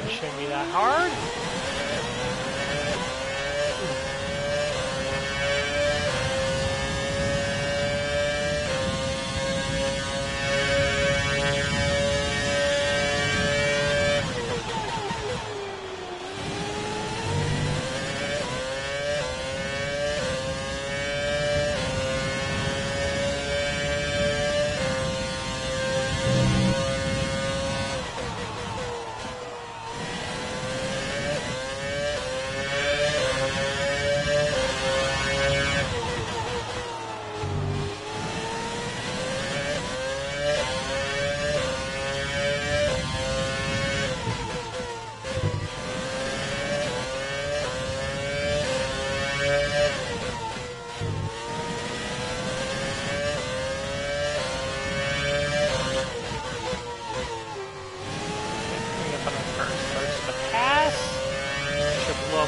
Speaker 1: It shouldn't be that hard.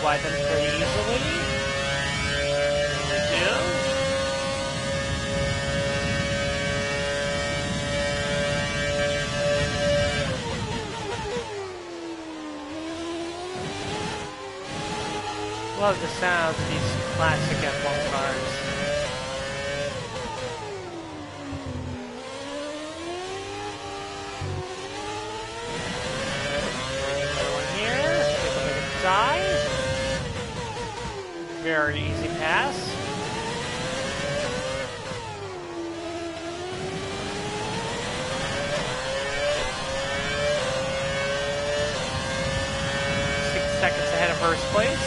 Speaker 1: By them pretty easily. We do. Love the sounds of these classic F1 cars. Another one here. See if we can die. Very easy pass. Seconds ahead of first place.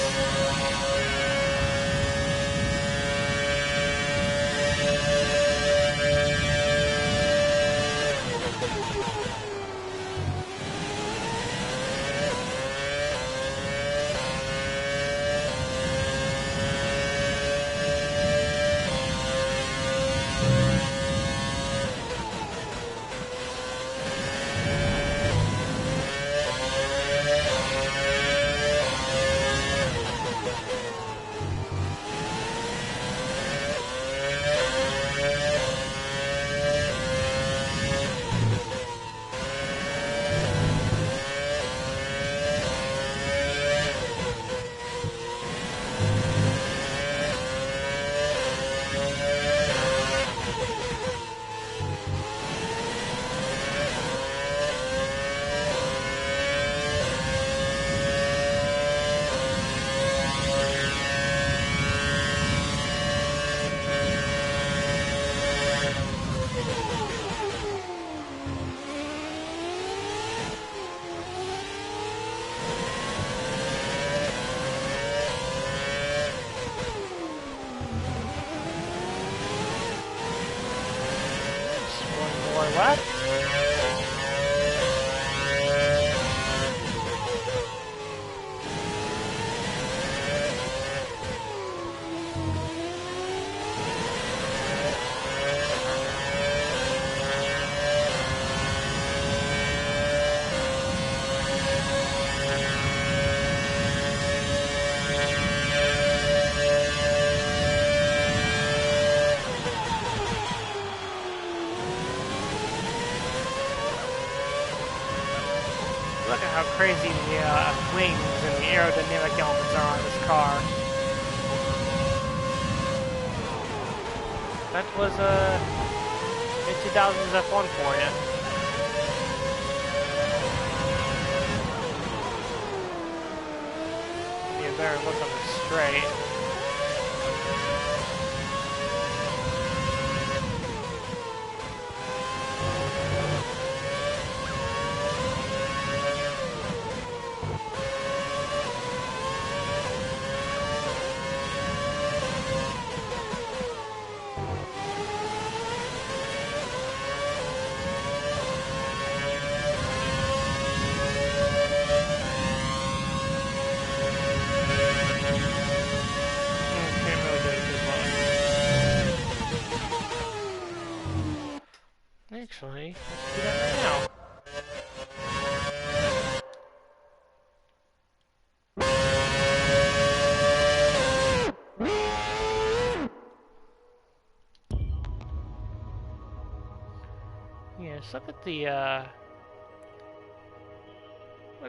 Speaker 1: Look at how crazy the wings and the aerodynamic elements are on this car. That was a mid-2000s F1 for you. You better look on the straight. Can't really get a good look. Actually, let's do that right now. Yeah, just look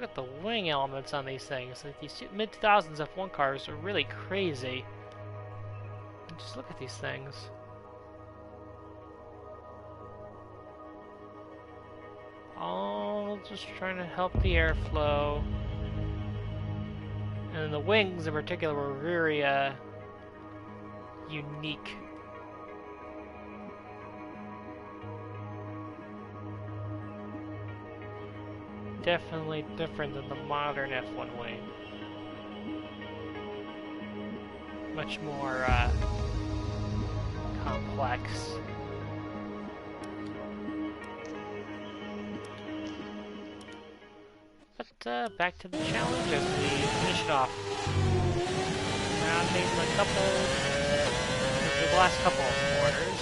Speaker 1: at the wing elements on these things. Like these mid-2000s F1 cars are really crazy. And just look at these things. All just trying to help the airflow. And the wings in particular were very unique. Definitely different than the modern F1 wing. Much more complex. But back to the challenge as we finish it off. Rounding the last couple of corners.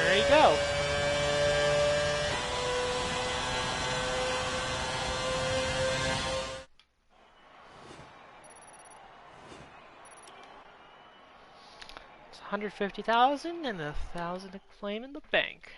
Speaker 1: There you go. It's 150,000 and 1,000 acclaim in the bank.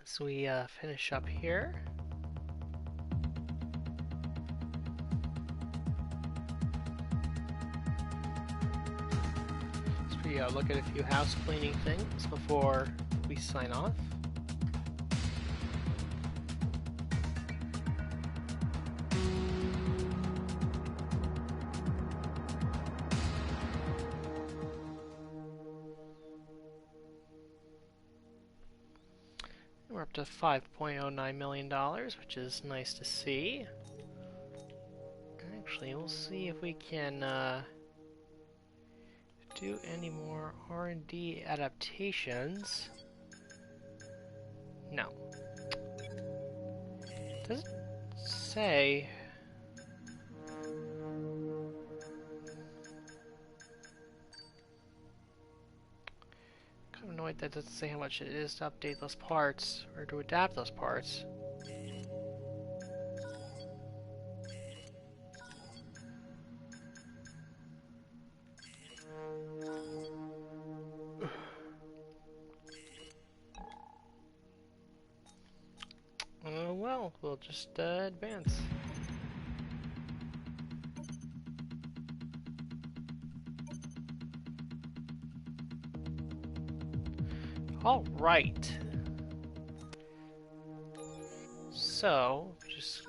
Speaker 1: As we finish up here. So we look at a few house cleaning things before we sign off. We're up to $5.09 million, which is nice to see. Actually, we'll see if we can do any more R&D adaptations. No. Does it say... I'm annoyed that doesn't say how much it is to update those parts, or to adapt those parts. Well, we'll just advance. All right. So,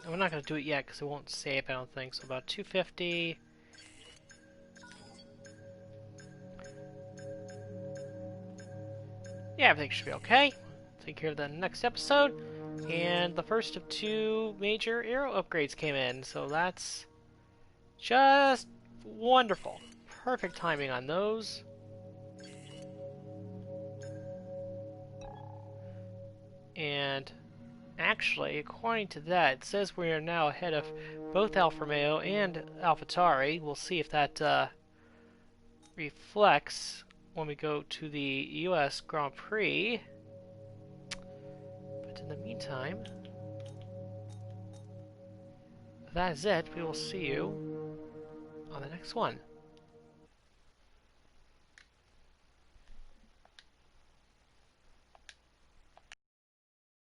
Speaker 1: I'm not going to do it yet because it won't save, I don't think. So about 250. yeah, everything should be okay. Take care of that next episode. And the first of 2 major aero upgrades came in, so that's just wonderful. Perfect timing on those. And actually, according to that, it says we are now ahead of both Alfa Romeo and AlphaTauri. We'll see if that reflects when we go to the US Grand Prix. But in the meantime, that is it. We will see you on the next one.